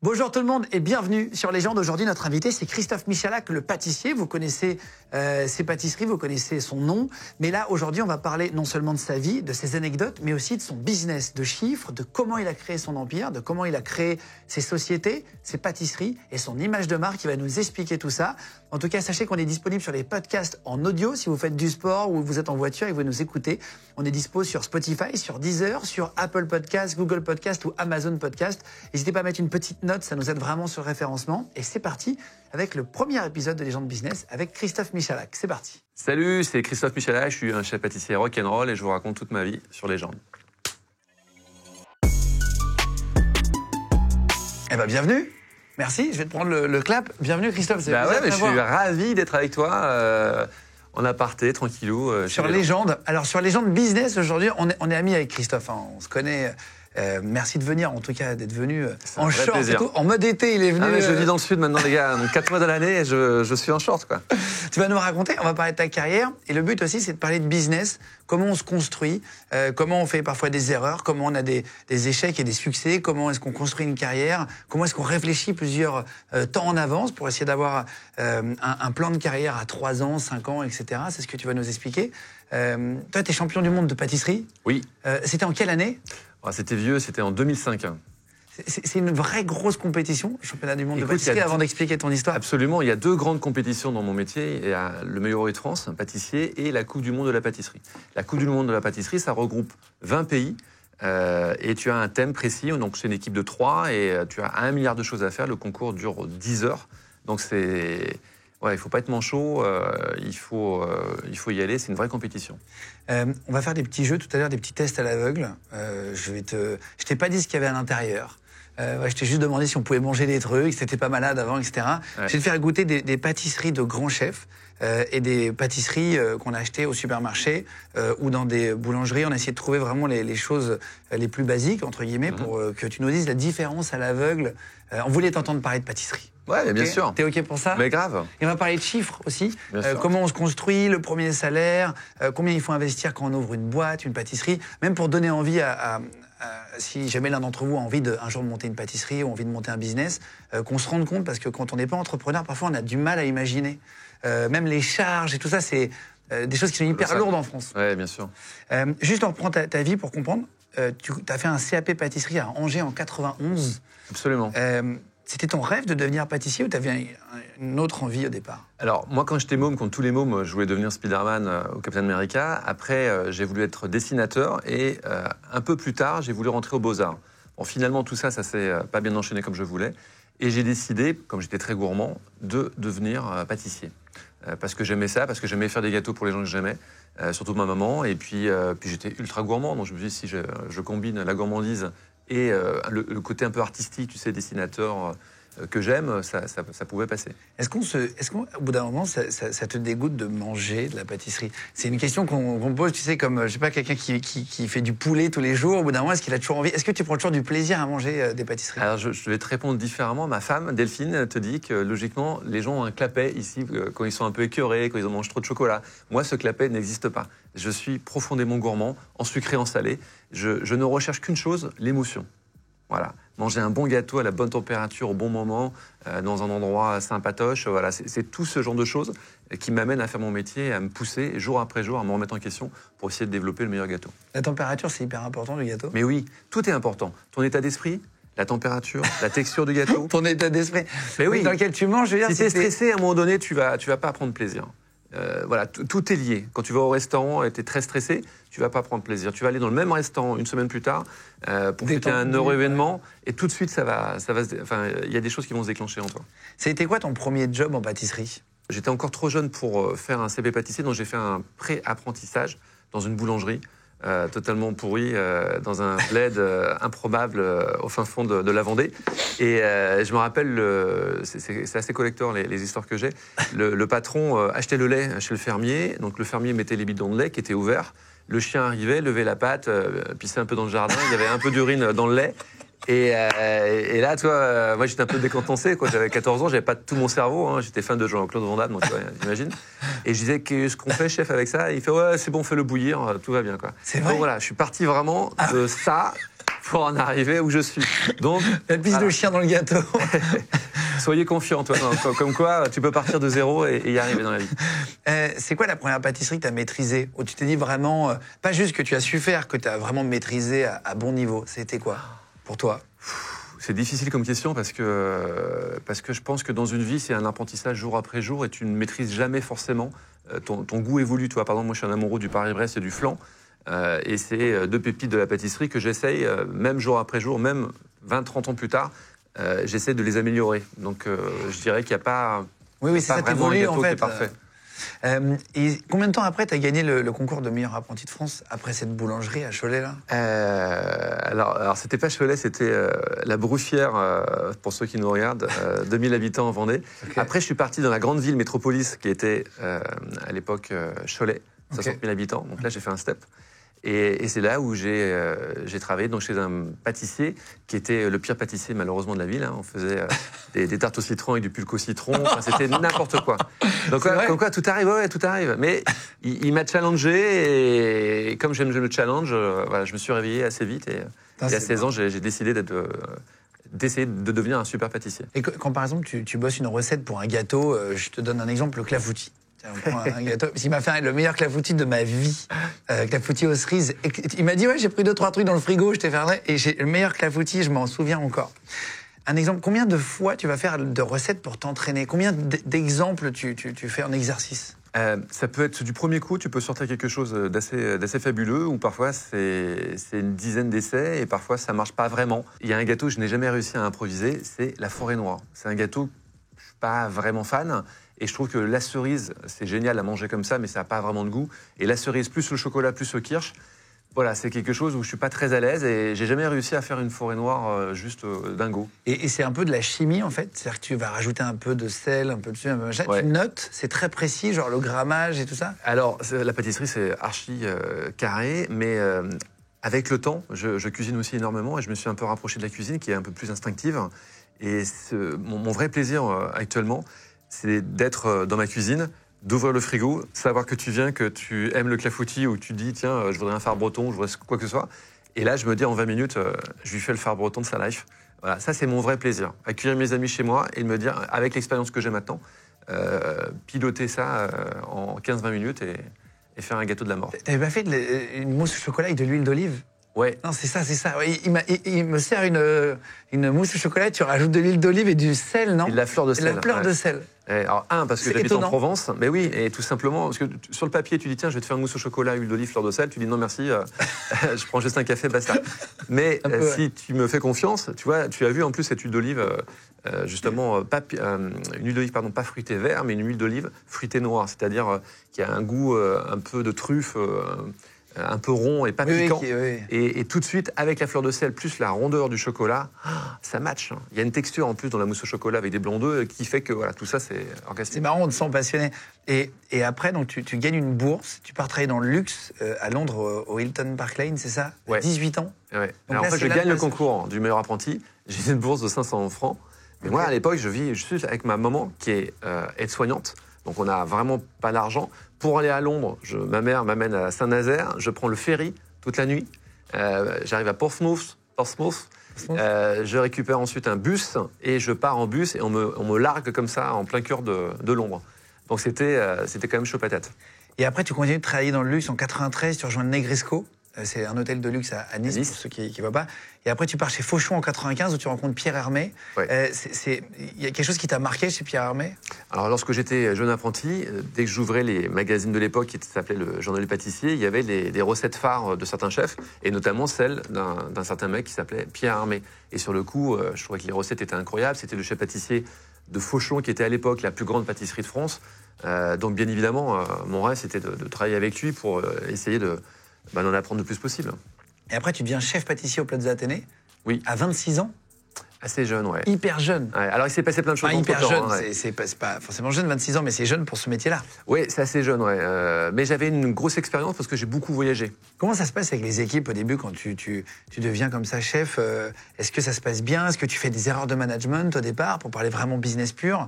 Bonjour tout le monde et bienvenue sur Légende. Aujourd'hui, notre invité, c'est Christophe Michalak, le pâtissier. Vous connaissez ses pâtisseries, vous connaissez son nom. Mais là, aujourd'hui, on va parler non seulement de sa vie, de ses anecdotes, mais aussi de son business, de chiffres, de comment il a créé son empire, de comment il a créé ses sociétés, ses pâtisseries et son image de marque. Il va nous expliquer tout ça. En tout cas, sachez qu'on est disponible sur les podcasts en audio. Si vous faites du sport ou vous êtes en voiture et que vous nous écoutez, on est dispo sur Spotify, sur Deezer, sur Apple Podcasts, Google Podcasts ou Amazon Podcasts. N'hésitez pas à mettre une petite note, ça nous aide vraiment sur le référencement. Et c'est parti avec le premier épisode de Légende Business avec Christophe Michalak. C'est parti. Salut, c'est Christophe Michalak, je suis un chef pâtissier rock'n'roll et je vous raconte toute ma vie sur Légende. Eh ben, bienvenue. Merci, je vais te prendre le clap. Bienvenue Christophe. Bah ouais, mais je suis ravi d'être avec toi en aparté, tranquillou. Sur Légende. Alors sur Légende Business, aujourd'hui, on est amis avec Christophe. Hein. On se connaît. Merci de venir, en tout cas, d'être venu en short et tout. En mode été, il est venu. Ah, mais je vis dans le sud maintenant, les gars. 4 mois de l'année, je suis en short, quoi. Tu vas nous raconter, on va parler de ta carrière. Et le but aussi, c'est de parler de business. Comment on se construit, comment on fait parfois des erreurs, comment on a des échecs et des succès, comment est-ce qu'on construit une carrière, comment est-ce qu'on réfléchit plusieurs temps en avance pour essayer d'avoir un plan de carrière à 3 ans, 5 ans, etc. C'est ce que tu vas nous expliquer. Toi, tu es champion du monde de pâtisserie. Oui. C'était en quelle année ? C'était vieux, c'était en 2005. C'est une vraie grosse compétition, le championnat du monde de pâtisserie, avant d'expliquer ton histoire. Absolument, il y a 2 grandes compétitions dans mon métier. Il y a le meilleur ouvrier de France, un pâtissier, et la Coupe du monde de la pâtisserie. La Coupe du monde de la pâtisserie, ça regroupe 20 pays. Et tu as un thème précis, donc c'est une équipe de 3 et tu as 1 milliard de choses à faire. Le concours dure 10 heures. Donc c'est... Ouais, il ne faut pas être manchot, il faut y aller, c'est une vraie compétition. On va faire des petits jeux tout à l'heure, des petits tests à l'aveugle. Je t'ai pas dit ce qu'il y avait à l'intérieur. Je t'ai juste demandé si on pouvait manger des trucs, si t'étais pas malade avant, etc. Ouais. Je vais te faire goûter des pâtisseries de grands chefs et des pâtisseries qu'on a achetées au supermarché ou dans des boulangeries. On a essayé de trouver vraiment les choses les plus basiques, entre guillemets, pour que tu nous dises la différence à l'aveugle. On voulait t'entendre parler de pâtisserie. Ouais, bien sûr. T'es OK pour ça ? Mais grave. Et on va parler de chiffres aussi. Comment on se construit, le premier salaire, combien il faut investir quand on ouvre une boîte, une pâtisserie, même pour donner envie si jamais l'un d'entre vous a envie un jour de monter une pâtisserie ou envie de monter un business, qu'on se rende compte, parce que quand on n'est pas entrepreneur, parfois on a du mal à imaginer. Même les charges et tout ça, c'est des choses qui sont hyper lourdes en France. Oui, bien sûr. Juste, on reprend ta vie pour comprendre. Tu as fait un CAP pâtisserie à Angers en 91. Absolument. C'était ton rêve de devenir pâtissier ou tu avais une autre envie au départ ? Alors, moi, quand j'étais môme, comme tous les mômes, je voulais devenir Spider-Man au Captain America. Après, j'ai voulu être dessinateur et un peu plus tard, j'ai voulu rentrer aux Beaux-Arts. Bon, finalement, tout ça, ça s'est pas bien enchaîné comme je voulais. Et j'ai décidé, comme j'étais très gourmand, de devenir pâtissier. Parce que j'aimais ça, parce que j'aimais faire des gâteaux pour les gens que j'aimais, surtout ma maman. Et puis j'étais ultra gourmand, donc je me suis dit, si je combine la gourmandise et le côté un peu artistique, tu sais, dessinateur que j'aime, ça pouvait passer. Est-ce qu'au bout d'un moment, ça te dégoûte de manger de la pâtisserie ? C'est une question qu'on pose, tu sais, comme, je sais pas, quelqu'un qui fait du poulet tous les jours. Au bout d'un moment, est-ce qu'il a toujours envie ? Est-ce que tu prends toujours du plaisir à manger des pâtisseries ? Alors, je vais te répondre différemment. Ma femme, Delphine, te dit que, logiquement, les gens ont un clapet ici quand ils sont un peu écœurés, quand ils mangent trop de chocolat. Moi, ce clapet n'existe pas. Je suis profondément gourmand, en sucré, en salé. Je ne recherche qu'une chose, l'émotion. Voilà, manger un bon gâteau à la bonne température, au bon moment, dans un endroit sympatoche, voilà, c'est tout ce genre de choses qui m'amènent à faire mon métier, à me pousser jour après jour, à me remettre en question pour essayer de développer le meilleur gâteau. La température, c'est hyper important du gâteau ? Mais oui, tout est important. Ton état d'esprit, la température, la texture du gâteau. Ton état d'esprit. Mais oui. Dans lequel tu manges, je veux dire, si tu es stressé, à un moment donné, tu vas pas prendre plaisir. Voilà, tout est lié. Quand tu vas au restaurant et tu es très stressé, tu vas pas prendre plaisir. Tu vas aller dans le même restaurant une semaine plus tard pour fêter un heureux événement et tout de suite, il y a des choses qui vont se déclencher en toi. Ça a été quoi ton premier job en pâtisserie ? J'étais encore trop jeune pour faire un CP pâtissier, donc j'ai fait un pré-apprentissage dans une boulangerie. Totalement pourri, dans un bled improbable au fin fond de la Vendée. Et je me rappelle, c'est assez collector les histoires que j'ai, le patron achetait le lait chez le fermier, donc le fermier mettait les bidons de lait qui étaient ouverts, le chien arrivait, levait la patte, pissait un peu dans le jardin, il y avait un peu d'urine dans le lait. Et là, toi, moi j'étais un peu décontenancé, quoi. J'avais 14 ans, j'avais pas tout mon cerveau, hein. J'étais fan de Jean-Claude Van Damme, donc t'imagines. Et je disais, qu'est-ce qu'on fait, chef, avec ça ? Et il fait, ouais, c'est bon, fais-le bouillir, tout va bien, quoi. C'est vrai ? Donc voilà, je suis parti vraiment de ça. pour en arriver où je suis. Donc, la piste de chien dans le gâteau. Soyez confiants, toi. Comme quoi, tu peux partir de zéro et y arriver dans la vie. C'est quoi la première pâtisserie que tu as maîtrisée, où tu t'es dit vraiment, pas juste que tu as su faire, que tu as vraiment maîtrisé à bon niveau? C'était quoi pour toi? C'est difficile comme question parce que je pense que dans une vie, c'est un apprentissage jour après jour et tu ne maîtrises jamais forcément. Ton goût évolue. Toi, par exemple, moi, je suis un amoureux du Paris-Brest et du flan. Et c'est deux pépites de la pâtisserie que j'essaye, même jour après jour, même 20-30 ans plus tard, j'essaie de les améliorer. Donc, je dirais qu'il n'y a pas, oui, c'est pas ça, vraiment un t'évolues, gâteau en fait. qui est parfait. Et combien de temps après, tu as gagné le concours de meilleur apprenti de France, après cette boulangerie à Cholet, là? Alors c'était pas Cholet, c'était la Bruffière, pour ceux qui nous regardent, 2000 habitants en Vendée. Okay. Après, je suis parti dans la grande ville métropolis qui était à l'époque Cholet, 60 000 habitants. Donc là, j'ai fait un step. Et c'est là où j'ai travaillé donc, chez un pâtissier qui était le pire pâtissier malheureusement de la ville. Hein. On faisait des tartes au citron avec du pulque au citron. Enfin, c'était n'importe quoi. Donc comme quoi, tout arrive, ouais, tout arrive. Mais il m'a challengé et comme j'aime le challenge, voilà, je me suis réveillé assez vite. Et à 16 ans, j'ai décidé d'essayer de devenir un super pâtissier. Et quand par exemple tu bosses une recette pour un gâteau, je te donne un exemple, le clafoutis. On prend un gâteau. Il m'a fait le meilleur clafoutis de ma vie, clafoutis aux cerises. Il m'a dit ouais, j'ai pris 2-3 trucs dans le frigo, je t'ai fait et j'ai le meilleur clafoutis, je m'en souviens encore. Un exemple, combien de fois tu vas faire de recettes pour t'entraîner? Combien d'exemples tu fais en exercice? Ça peut être du premier coup, tu peux sortir quelque chose d'assez fabuleux, ou parfois c'est une dizaine d'essais et parfois ça marche pas vraiment. Il y a un gâteau que je n'ai jamais réussi à improviser, c'est la forêt noire. C'est un gâteau que je suis pas vraiment fan. Et je trouve que la cerise, c'est génial à manger comme ça, mais ça n'a pas vraiment de goût. Et la cerise plus le chocolat plus le kirsch, voilà, c'est quelque chose où je suis pas très à l'aise et j'ai jamais réussi à faire une forêt noire juste dingo. Et c'est un peu de la chimie en fait, c'est-à-dire que tu vas rajouter un peu de sel, un peu de sucre, un peu de machin. Ouais. Tu notes, c'est très précis, genre le grammage et tout ça. Alors la pâtisserie c'est archi carré, mais avec le temps, je cuisine aussi énormément et je me suis un peu rapproché de la cuisine qui est un peu plus instinctive. Et mon vrai plaisir actuellement, c'est d'être dans ma cuisine, d'ouvrir le frigo, savoir que tu viens, que tu aimes le clafoutis ou tu dis tiens, je voudrais un phare breton, je voudrais quoi que ce soit. Et là, je me dis en 20 minutes, je lui fais le phare breton de sa life. Voilà, ça c'est mon vrai plaisir. Accueillir mes amis chez moi et me dire, avec l'expérience que j'ai maintenant, piloter ça en 15-20 minutes et faire un gâteau de la mort. T'avais pas fait une mousse au chocolat avec de l'huile d'olive? Ouais. Non, c'est ça. Ouais, il me sert une mousse au chocolat, tu rajoutes de l'huile d'olive et du sel, non? Et de la fleur de sel. La fleur de sel. Alors, parce que j'habite en Provence, mais oui, et tout simplement, parce que sur le papier, tu dis, tiens, je vais te faire une mousse au chocolat, huile d'olive, fleur de sel, tu dis, non, merci, je prends juste un café, basta. Mais si tu me fais confiance, tu vois, tu as vu en plus cette huile d'olive, justement, une huile d'olive, pardon, pas fruitée vert, mais une huile d'olive fruitée noire, c'est-à-dire qui a un goût un peu de truffe, un peu rond et pas piquant. Oui. Et tout de suite, avec la fleur de sel plus la rondeur du chocolat, ça match. Il y a une texture en plus dans la mousse au chocolat avec des blancs d'œufs qui fait que voilà, tout ça, c'est orgasmique. C'est marrant, on te sent passionné. Et après, donc, tu gagnes une bourse, tu pars travailler dans le luxe à Londres, au Hilton Park Lane, c'est ça? Ouais. 18 ans. Ouais. Alors, en fait, je gagne le concours du meilleur apprenti. J'ai une bourse de 500 francs. Mais moi, à l'époque, je suis avec ma maman qui est aide-soignante. Donc, on n'a vraiment pas d'argent. Pour aller à Londres, ma mère m'amène à Saint-Nazaire. Je prends le ferry toute la nuit. J'arrive à Portsmouth. Je récupère ensuite un bus et je pars en bus et on me largue comme ça en plein cœur de Londres. Donc, c'était quand même chaud patate. Et après, tu continues de travailler dans le luxe. En 93, tu rejoins le Negresco. C'est un hôtel de luxe à Nice, pour ceux qui ne voient pas. Et après, tu pars chez Fauchon en 95, où tu rencontres Pierre Hermé. Ouais. Il y a quelque chose qui t'a marqué chez Pierre Hermé? Alors, lorsque j'étais jeune apprenti, dès que j'ouvrais les magazines de l'époque, qui s'appelait le Journal du pâtissier, il y avait des recettes phares de certains chefs, et notamment celle d'un certain mec qui s'appelait Pierre Hermé. Et sur le coup, je trouvais que les recettes étaient incroyables. C'était le chef pâtissier de Fauchon, qui était à l'époque la plus grande pâtisserie de France. Donc, bien évidemment, mon rêve, c'était de travailler avec lui pour essayer d'en apprendre le plus possible. Et après, tu deviens chef pâtissier au Plaza Athénée? Oui. À 26 ans? Assez jeune, ouais. Hyper jeune. Ouais. Alors, il s'est passé plein de choses. Enfin, hyper jeune, hein, c'est pas forcément jeune, 26 ans, mais c'est jeune pour ce métier-là. Oui, c'est assez jeune, ouais. Mais j'avais une grosse expérience parce que j'ai beaucoup voyagé. Comment ça se passe avec les équipes au début quand tu deviens comme ça chef? Est-ce que ça se passe bien? Est-ce que tu fais des erreurs de management au départ, pour parler vraiment business pur?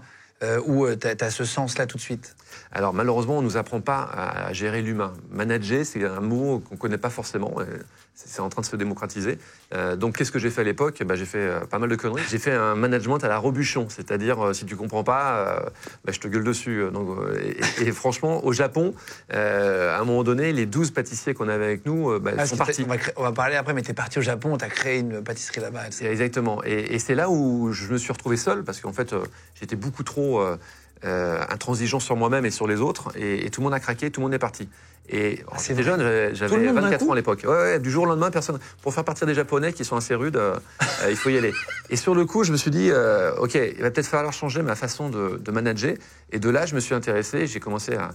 ou tu as ce sens-là tout de suite? Alors malheureusement, on ne nous apprend pas à gérer l'humain. Manager, c'est un mot qu'on ne connaît pas forcément. C'est en train de se démocratiser. Donc qu'est-ce que j'ai fait à l'époque? J'ai fait pas mal de conneries. J'ai fait un management à la Robuchon, c'est-à-dire si tu ne comprends pas, je te gueule dessus. Et franchement, au Japon, à un moment donné, les 12 pâtissiers qu'on avait avec nous sont partis. On va parler après, mais tu es parti au Japon, tu as créé une pâtisserie là-bas. Exactement. Et c'est là où je me suis retrouvé seul, parce qu'en fait, j'étais beaucoup trop intransigeant sur moi-même et sur les autres, et tout le monde a craqué, tout le monde est parti. Et j'étais jeune, j'avais 24 ans à l'époque. Ouais, du jour au lendemain, personne. Pour faire partir des Japonais qui sont assez rudes, il faut y aller. Et sur le coup, je me suis dit, ok, il va peut-être falloir changer ma façon de manager. Et de là, je me suis intéressé. J'ai commencé à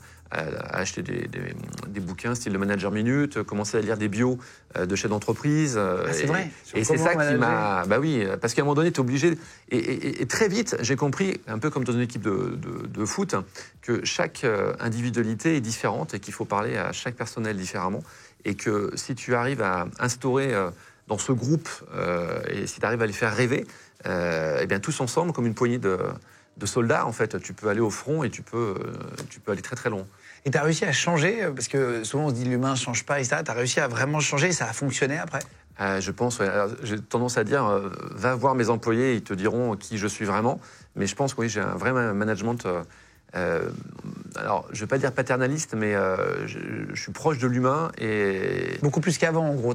acheter des bouquins, style de Manager Minute, commencer à lire des bios de chefs d'entreprise. C'est vrai. Et c'est ça qui m'a. Bah oui, parce qu'à un moment donné, tu es obligé. Et très vite, j'ai compris, un peu comme dans une équipe de foot, que chaque individualité est différente et qu'il faut parler à chaque personnel différemment. Et que si tu arrives à instaurer dans ce groupe, et si tu arrives à les faire rêver, eh bien tous ensemble, comme une poignée de soldats, en fait, tu peux aller au front et tu peux aller très très loin. Et tu as réussi à changer, parce que souvent on se dit l'humain ne change pas, et ça, tu as réussi à vraiment changer et ça a fonctionné après? Je pense, ouais. J'ai tendance à dire, va voir mes employés, ils te diront qui je suis vraiment. Mais je pense que oui, j'ai un vrai management. Alors, je ne vais pas dire paternaliste, mais je suis proche de l'humain. Et beaucoup plus qu'avant, en gros.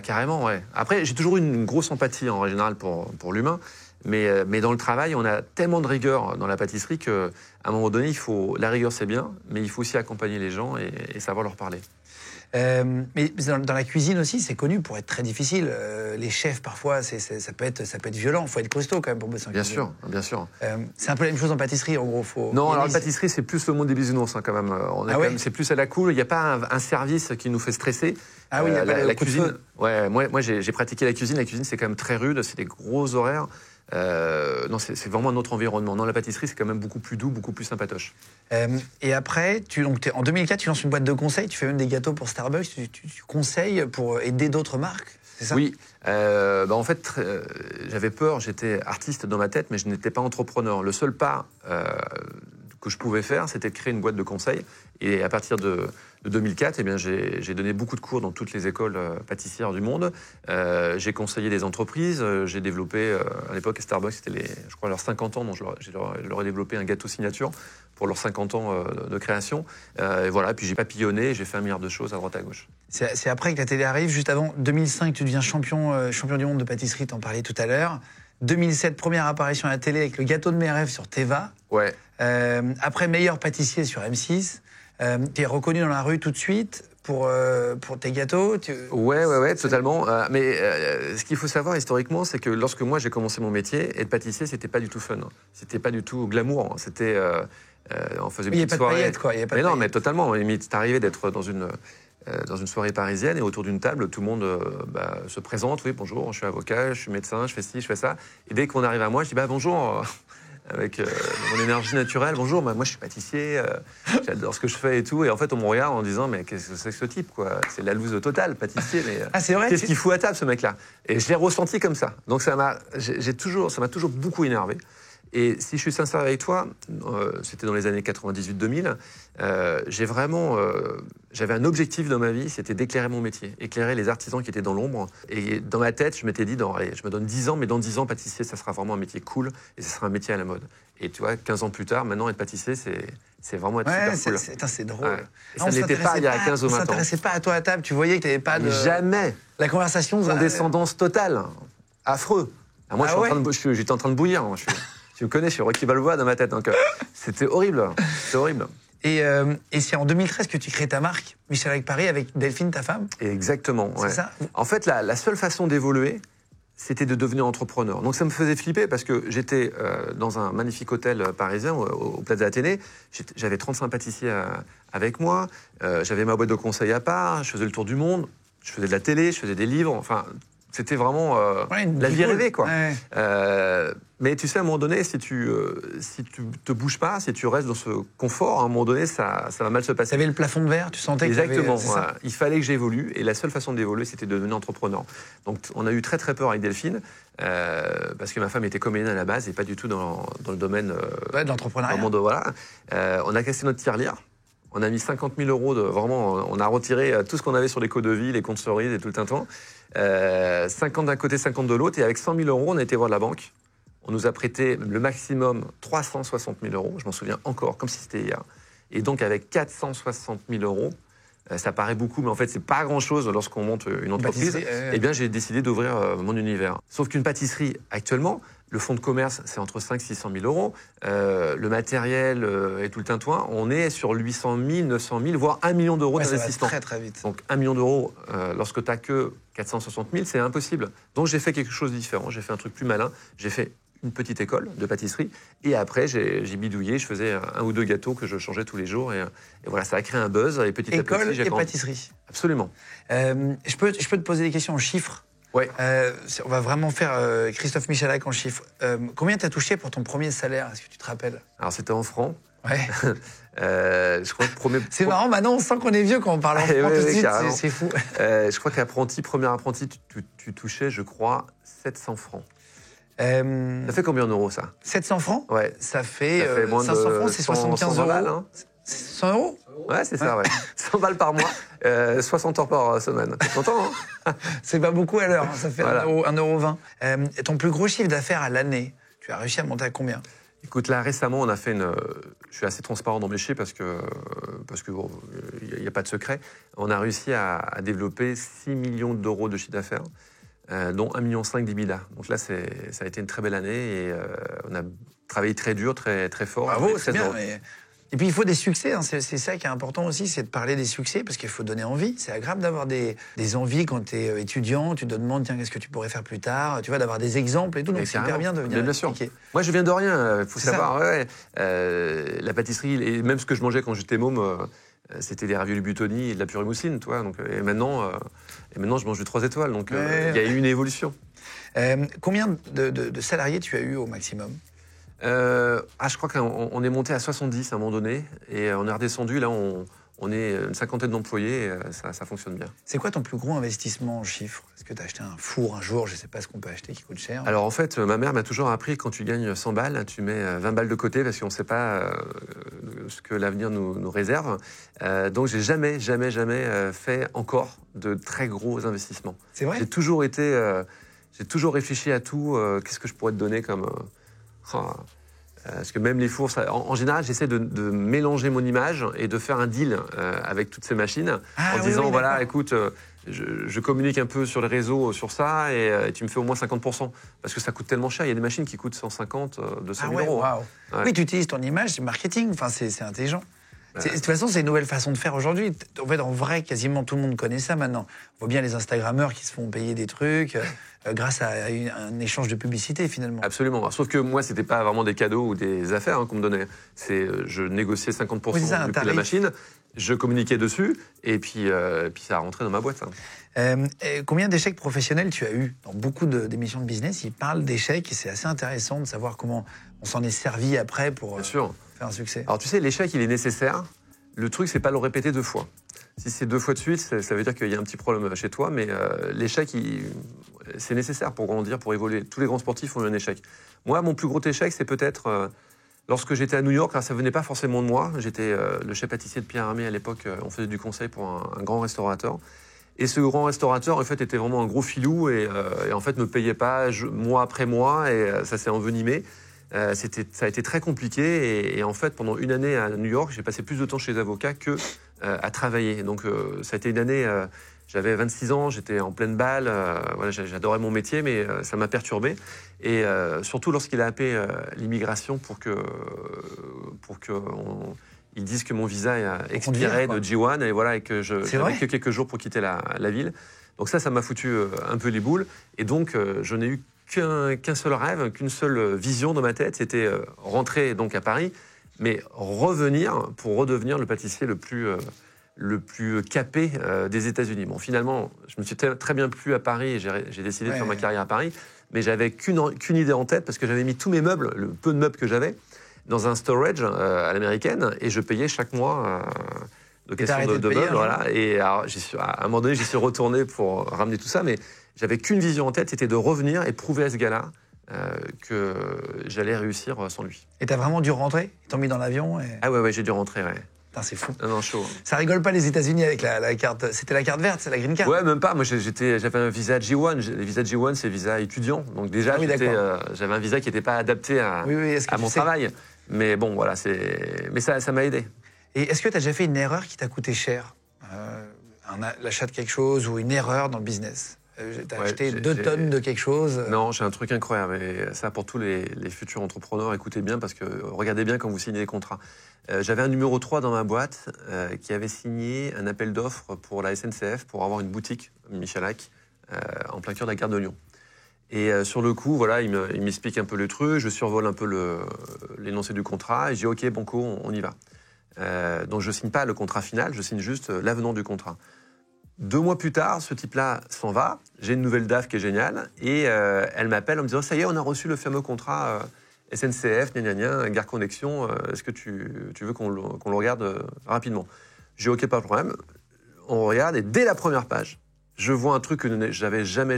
Carrément, ouais. Après, j'ai toujours eu une grosse empathie en général pour l'humain. Mais dans le travail, on a tellement de rigueur dans la pâtisserie qu'à un moment donné, la rigueur, c'est bien, mais il faut aussi accompagner les gens et savoir leur parler. Mais dans la cuisine aussi, c'est connu pour être très difficile. Les chefs, parfois, ça peut être violent. Il faut être costaud quand même pour bosser en cuisine. Bien sûr, bien sûr. C'est un peu la même chose en pâtisserie, en gros. Non, alors la pâtisserie, c'est plus le monde des bisounours, quand même. C'est plus à la cool. Il n'y a pas un service qui nous fait stresser. Ah oui, il n'y a pas la cuisine. Coup de feu. Ouais, moi j'ai pratiqué la cuisine. La cuisine, c'est quand même très rude. C'est des gros horaires. Non, c'est vraiment un autre environnement. Non, la pâtisserie, c'est quand même beaucoup plus doux, beaucoup plus sympatoche. Et après, en 2004, tu lances une boîte de conseils, tu fais même des gâteaux pour Starbucks, tu conseilles pour aider d'autres marques, c'est ça? Oui. En fait, j'avais peur, j'étais artiste dans ma tête, mais je n'étais pas entrepreneur. Le seul pas que je pouvais faire, c'était de créer une boîte de conseils. Et à partir de 2004, eh bien, j'ai donné beaucoup de cours dans toutes les écoles pâtissières du monde. J'ai conseillé des entreprises. J'ai développé, à l'époque, Starbucks, c'était je crois leurs 50 ans, donc je leur ai développé un gâteau signature pour leurs 50 ans de création. Et voilà, puis j'ai papillonné, j'ai fait un milliard de choses à droite à gauche. C'est après que la télé arrive, juste avant 2005, tu deviens champion du monde de pâtisserie, t'en parlais tout à l'heure. 2007, première apparition à la télé avec le gâteau de mes rêves sur Teva. Ouais. Après, meilleur pâtissier sur M6. Tu es reconnu dans la rue tout de suite pour tes gâteaux. Ouais, totalement. Mais ce qu'il faut savoir historiquement, c'est que lorsque moi j'ai commencé mon métier, être pâtissier, c'était pas du tout fun. C'était pas du tout glamour. C'était, on faisait une petite soirée. Il n'y a pas de paillettes, quoi. Mais non, mais totalement. C'est arrivé d'être dans une soirée parisienne et autour d'une table, tout le monde se présente. Oui, bonjour, je suis avocat, je suis médecin, je fais ci, je fais ça. Et dès qu'on arrive à moi, je dis bonjour. Avec mon énergie naturelle. Bonjour, moi je suis pâtissier, j'adore ce que je fais et tout. Et en fait, on me regarde en disant, mais qu'est-ce que c'est que ce type, quoi? C'est la loose totale, pâtissier. Mais c'est vrai, qu'est-ce qu'il fout à table, ce mec-là? Et je l'ai ressenti comme ça. Donc ça m'a toujours beaucoup énervé. Et si je suis sincère avec toi, c'était dans les années 98-2000, j'avais un objectif dans ma vie, c'était d'éclairer mon métier, éclairer les artisans qui étaient dans l'ombre. Et dans ma tête, je m'étais dit, allez, je me donne 10 ans, mais dans 10 ans, pâtissier, ça sera vraiment un métier cool et ça sera un métier à la mode. Et tu vois, 15 ans plus tard, maintenant, être pâtissier, c'est vraiment être super cool. C'est drôle. Ouais. Et ça n'était pas il y a 15 ou 20 ans. On ne s'intéressait pas à toi à table, tu voyais que tu n'avais pas de... Jamais. La conversation... Condescendance totale. Affreux. Moi, j'étais en train de bouillir. Moi, tu me connais, je suis Rocky Balboa dans ma tête. Donc, c'était horrible. C'était horrible. Et c'est en 2013 que tu crées ta marque, Michalak Paris, avec Delphine, ta femme? Exactement. Ouais. C'est ça? En fait, la seule façon d'évoluer, c'était de devenir entrepreneur. Donc ça me faisait flipper parce que j'étais dans un magnifique hôtel parisien, au Plaza Athénée. J'avais 35 pâtissiers avec moi. J'avais ma boîte de conseil à part. Je faisais le tour du monde. Je faisais de la télé, je faisais des livres. Enfin, c'était vraiment la vie rêvée, quoi. Ouais. Mais tu sais, à un moment donné, si tu te bouges pas, si tu restes dans ce confort, à un moment donné, ça va mal se passer. Tu avais le plafond de verre, tu sentais que Exactement. c'est ça. Il fallait que j'évolue. Et la seule façon d'évoluer, c'était de devenir entrepreneur. Donc, on a eu très, très peur avec Delphine, parce que ma femme était comédienne à la base et pas du tout dans le domaine Ouais, de l'entrepreneuriat. voilà. On a cassé notre tirelire. On a mis 50 000 euros vraiment, on a retiré tout ce qu'on avait sur les codes de vie, les comptes cerises et tout le tintouin. 50 d'un côté, 50 de l'autre. Et avec 100 000 euros, on a été voir la banque. On nous a prêté le maximum 360 000 euros. Je m'en souviens encore, comme si c'était hier. Et donc, avec 460 000 euros, ça paraît beaucoup, mais en fait, c'est pas grand-chose lorsqu'on monte une entreprise. Eh bien, j'ai décidé d'ouvrir mon univers. Sauf qu'une pâtisserie, actuellement, le fonds de commerce, c'est entre 500 et 600 000 euros. Le matériel et tout le tintouin, on est sur 800 000, 900 000, voire 1 million d'euros d'investissement. Très, très vite. Donc 1 million d'euros, lorsque tu n'as que 460 000, c'est impossible. Donc j'ai fait quelque chose de différent, j'ai fait un truc plus malin. J'ai fait une petite école de pâtisserie. Et après, j'ai bidouillé, je faisais un ou deux gâteaux que je changeais tous les jours. Et voilà, ça a créé un buzz. Et petit à petit, École j'ai et grandi. pâtisserie. Absolument. Je peux te poser des questions en chiffres. Ouais. On va vraiment faire Christophe Michalak en chiffres. Combien t'as touché pour ton premier salaire? Est-ce que tu te rappelles? Alors, c'était en francs. Ouais. Je crois que C'est marrant, maintenant on sent qu'on est vieux quand on parle en francs tout de suite, c'est fou. Je crois qu'apprenti, premier apprenti, tu touchais, je crois, 700 francs. Ça fait combien en euros, ça? 700 francs? Ouais. Ça fait moins 500 de francs, c'est 75 euros. balles, hein. 100 euros? Ouais, c'est ça, ouais. 100 balles par mois, 60 heures par semaine. T'es content, hein? C'est pas beaucoup à l'heure, hein, ça fait Voilà. 1,20 €. Ton plus gros chiffre d'affaires à l'année, tu as réussi à monter à combien? Écoute, là, récemment, on a fait je suis assez transparent dans mes chiffres parce que bon, il n'y a pas de secret. On a réussi à développer 6 millions d'euros de chiffre d'affaires, dont 1,5 million d'EBITDA. Donc là, ça a été une très belle année et on a travaillé très dur, très, très fort. Bravo, c'est bien. Et puis il faut des succès, hein. C'est ça qui est important aussi, c'est de parler des succès, parce qu'il faut donner envie. C'est agréable d'avoir des envies quand tu es étudiant, tu te demandes, tiens, qu'est-ce que tu pourrais faire plus tard, tu vois, d'avoir des exemples et tout, donc c'est hyper bien de venir bien sûr. expliquer. Moi, je viens de rien, il faut savoir. Ouais. La pâtisserie, et même ce que je mangeais quand j'étais môme, c'était des raviolis Buitoni et de la purée mousseline, toi. Donc, et maintenant, je mange du 3 étoiles, donc il y a eu une évolution. Combien de salariés tu as eu au maximum? Je crois qu'on est monté à 70 à un moment donné, et on est redescendu, là, on est une cinquantaine d'employés, et ça fonctionne bien. C'est quoi ton plus gros investissement en chiffres? Est-ce que tu as acheté un four un jour? Je ne sais pas ce qu'on peut acheter qui coûte cher. Alors en fait, ma mère m'a toujours appris, quand tu gagnes 100 balles, tu mets 20 balles de côté parce qu'on ne sait pas ce que l'avenir nous réserve. Donc j'ai jamais fait encore de très gros investissements. C'est vrai? J'ai toujours réfléchi à tout. Qu'est-ce que je pourrais te donner comme... parce que même les fours, en général, j'essaie de mélanger mon image et de faire un deal avec toutes ces machines en disant, voilà, écoute, je communique un peu sur les réseaux sur ça et tu me fais au moins 50%. Parce que ça coûte tellement cher. Il y a des machines qui coûtent 150, 200 000 euros. Wow. Ouais. Oui, tu utilises ton image, c'est marketing, enfin, c'est intelligent. De toute façon, c'est une nouvelle façon de faire aujourd'hui. En fait, en vrai, quasiment tout le monde connaît ça maintenant. On voit bien les Instagrammeurs qui se font payer des trucs grâce à un échange de publicité, finalement. Absolument. Sauf que moi, c'était pas vraiment des cadeaux ou des affaires qu'on me donnait. Je négociais 50% du prix de la machine, je communiquais dessus, et puis ça a rentré dans ma boîte. Combien d'échecs professionnels tu as eu? Dans beaucoup d'émissions de business, ils parlent d'échecs, et c'est assez intéressant de savoir comment on s'en est servi après pour faire un succès. Alors tu sais, l'échec, il est nécessaire. Le truc, c'est pas le répéter 2 fois. Si c'est 2 fois de suite, ça veut dire qu'il y a un petit problème chez toi, mais l'échec, c'est nécessaire pour grandir, pour évoluer. Tous les grands sportifs ont eu un échec. Moi, mon plus gros échec, c'est peut-être lorsque j'étais à New York. Alors, ça venait pas forcément de moi. J'étais le chef pâtissier de Pierre Hermé à l'époque. On faisait du conseil pour un grand restaurateur. Et ce grand restaurateur, en fait, était vraiment un gros filou et en fait, me payait pas mois après mois, et ça s'est envenimé. Ça a été très compliqué et en fait, pendant une année à New York, j'ai passé plus de temps chez les avocats que à travailler. Donc, ça a été une année, j'avais 26 ans, j'étais en pleine balle, voilà, j'adorais mon métier, mais ça m'a perturbé. Et surtout lorsqu'il a appelé l'immigration pour ils disent que mon visa expirait de J1 et voilà, et que j'avais que quelques jours pour quitter la ville. Donc ça m'a foutu un peu les boules. Et donc, je n'ai eu qu'un seul rêve, qu'une seule vision dans ma tête, c'était rentrer donc à Paris, mais revenir pour redevenir le pâtissier le plus capé des États-Unis. Bon, finalement, je me suis très bien plu à Paris et j'ai décidé de faire ma carrière à Paris. mais j'avais qu'une idée en tête parce que j'avais mis tous mes meubles, le peu de meubles que j'avais, dans un storage à l'américaine et je payais chaque mois location de meubles. Voilà. Et alors, à un moment donné, j'y suis retourné pour ramener tout ça, mais j'avais qu'une vision en tête, c'était de revenir et prouver à ce gars-là que j'allais réussir sans lui. Et t'as vraiment dû rentrer? Ils t'ont mis dans l'avion et... Ah ouais, j'ai dû rentrer, ouais. Putain, c'est fou. Non, chaud. Ça rigole pas les États-Unis avec la carte. C'était la carte verte, c'est la green card? Ouais, même pas. Moi, j'avais un visa G1. Les visas G1, c'est visa étudiant. Donc déjà, j'avais un visa qui n'était pas adapté à mon travail. Mais bon, voilà, mais ça m'a aidé. Et est-ce que tu as déjà fait une erreur qui t'a coûté cher? L'achat de quelque chose ou une erreur dans le business? T'as acheté 2 tonnes de quelque chose? Non, j'ai un truc incroyable. Et ça, pour tous les futurs entrepreneurs, écoutez bien, parce que regardez bien quand vous signez les contrats. J'avais un numéro 3 dans ma boîte qui avait signé un appel d'offres pour la SNCF pour avoir une boutique Michalak en plein cœur de la gare de Lyon. Et sur le coup, voilà, il m'explique un peu le truc, je survole un peu l'énoncé du contrat, et je dis OK, banco, on y va. Donc je ne signe pas le contrat final, je signe juste l'avenant du contrat. 2 mois plus tard, ce type-là s'en va, j'ai une nouvelle DAF qui est géniale, et elle m'appelle en me disant « Ça y est, on a reçu le fameux contrat SNCF, Gare Connexion, est-ce que tu veux qu'on le regarde rapidement ?» J'ai OK, pas de problème, on regarde, et dès la première page, je vois un truc que j'avais jamais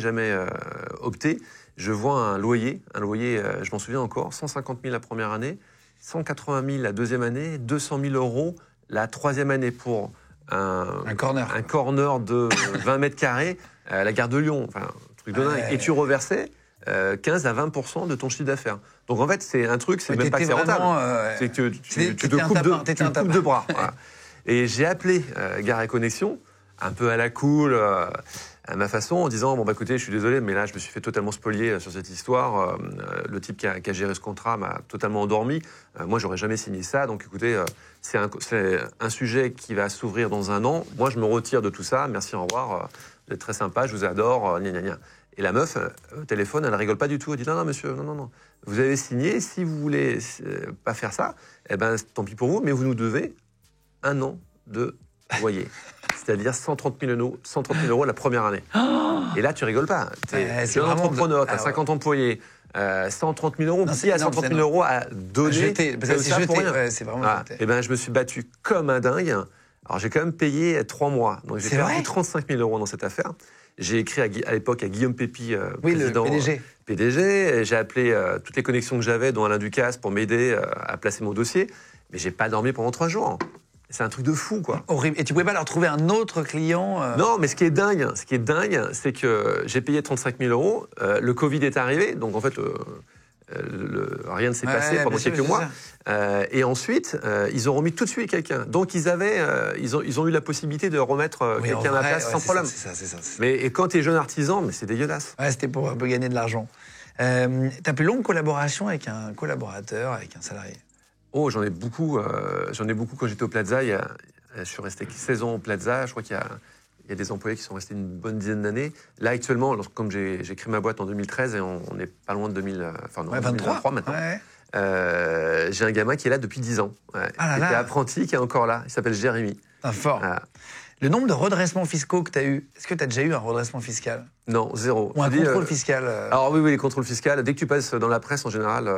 opté. Je vois un loyer, je m'en souviens encore, 150 000 la première année, 180 000 la deuxième année, 200 000 euros la troisième année pour un corner de 20 mètres carrés à la gare de Lyon. Enfin, un truc de dingue. Et tu reversais 15 à 20% de ton chiffre d'affaires. Donc en fait, c'est un truc, c'est même pas que c'est rentable. C'est que tu te coupes de bras. Voilà. Et j'ai appelé Gare et Connexion, un peu à la cool, à ma façon, en disant « Bon, bah écoutez, je suis désolé, mais là, je me suis fait totalement spolier sur cette histoire. Le type qui a géré ce contrat m'a totalement endormi. Moi, j'aurais jamais signé ça. Donc, écoutez, c'est un sujet qui va s'ouvrir dans 1 an. Moi, je me retire de tout ça. Merci, au revoir. Vous êtes très sympa, je vous adore. Gna, gna, gna. » Et la meuf, au téléphone, elle rigole pas du tout. Elle dit « Non, non, monsieur, non. Vous avez signé. Si vous voulez pas faire ça, eh ben, tant pis pour vous, mais vous nous devez 1 an de loyer. » C'est-à-dire 130 000 euros la première année. Oh, et là, tu rigoles pas. Tu es un entrepreneur, tu as 50 employés, 130 000 euros. Qui a 130 000 euros à donner pour rien. C'est vraiment jeté. Et ben, je me suis battu comme un dingue. Alors, j'ai quand même payé 3 mois. Donc, j'ai perdu 35 000 euros dans cette affaire. J'ai écrit à l'époque à Guillaume Pépi, président, le PDG. J'ai appelé toutes les connexions que j'avais, dont Alain Ducasse, pour m'aider à placer mon dossier. Mais j'ai pas dormi pendant 3 jours. C'est un truc de fou, quoi. Horrible. Et tu pouvais pas leur trouver un autre client Non, mais ce qui est dingue, c'est que j'ai payé 35 000 euros. Le Covid est arrivé, donc en fait, rien ne s'est passé pendant quelques mois. Et ensuite, ils ont remis tout de suite quelqu'un. Donc ils ont eu la possibilité de remettre quelqu'un à la place sans problème. C'est ça. Et quand tu es jeune artisan, mais c'est dégueulasse. Ouais, c'était pour un peu gagner de l'argent. Ta plus longue collaboration avec un collaborateur, avec un salarié? Oh, j'en ai beaucoup quand j'étais au Plaza. Je suis resté 16 ans au Plaza. Je crois qu'il y a des employés qui sont restés une bonne dizaine d'années. Là, actuellement, comme j'ai créé ma boîte en 2013 et on n'est pas loin de 2023 maintenant. Ouais. J'ai un gamin qui est là depuis 10 ans. Ouais, qui était apprenti, qui est encore là. Il s'appelle Jérémy. Fort. Le nombre de redressements fiscaux que tu as eu, est-ce que tu as déjà eu un redressement fiscal? Non, 0. Ou un contrôle fiscal Alors oui, les contrôles fiscaux. Dès que tu passes dans la presse, en général,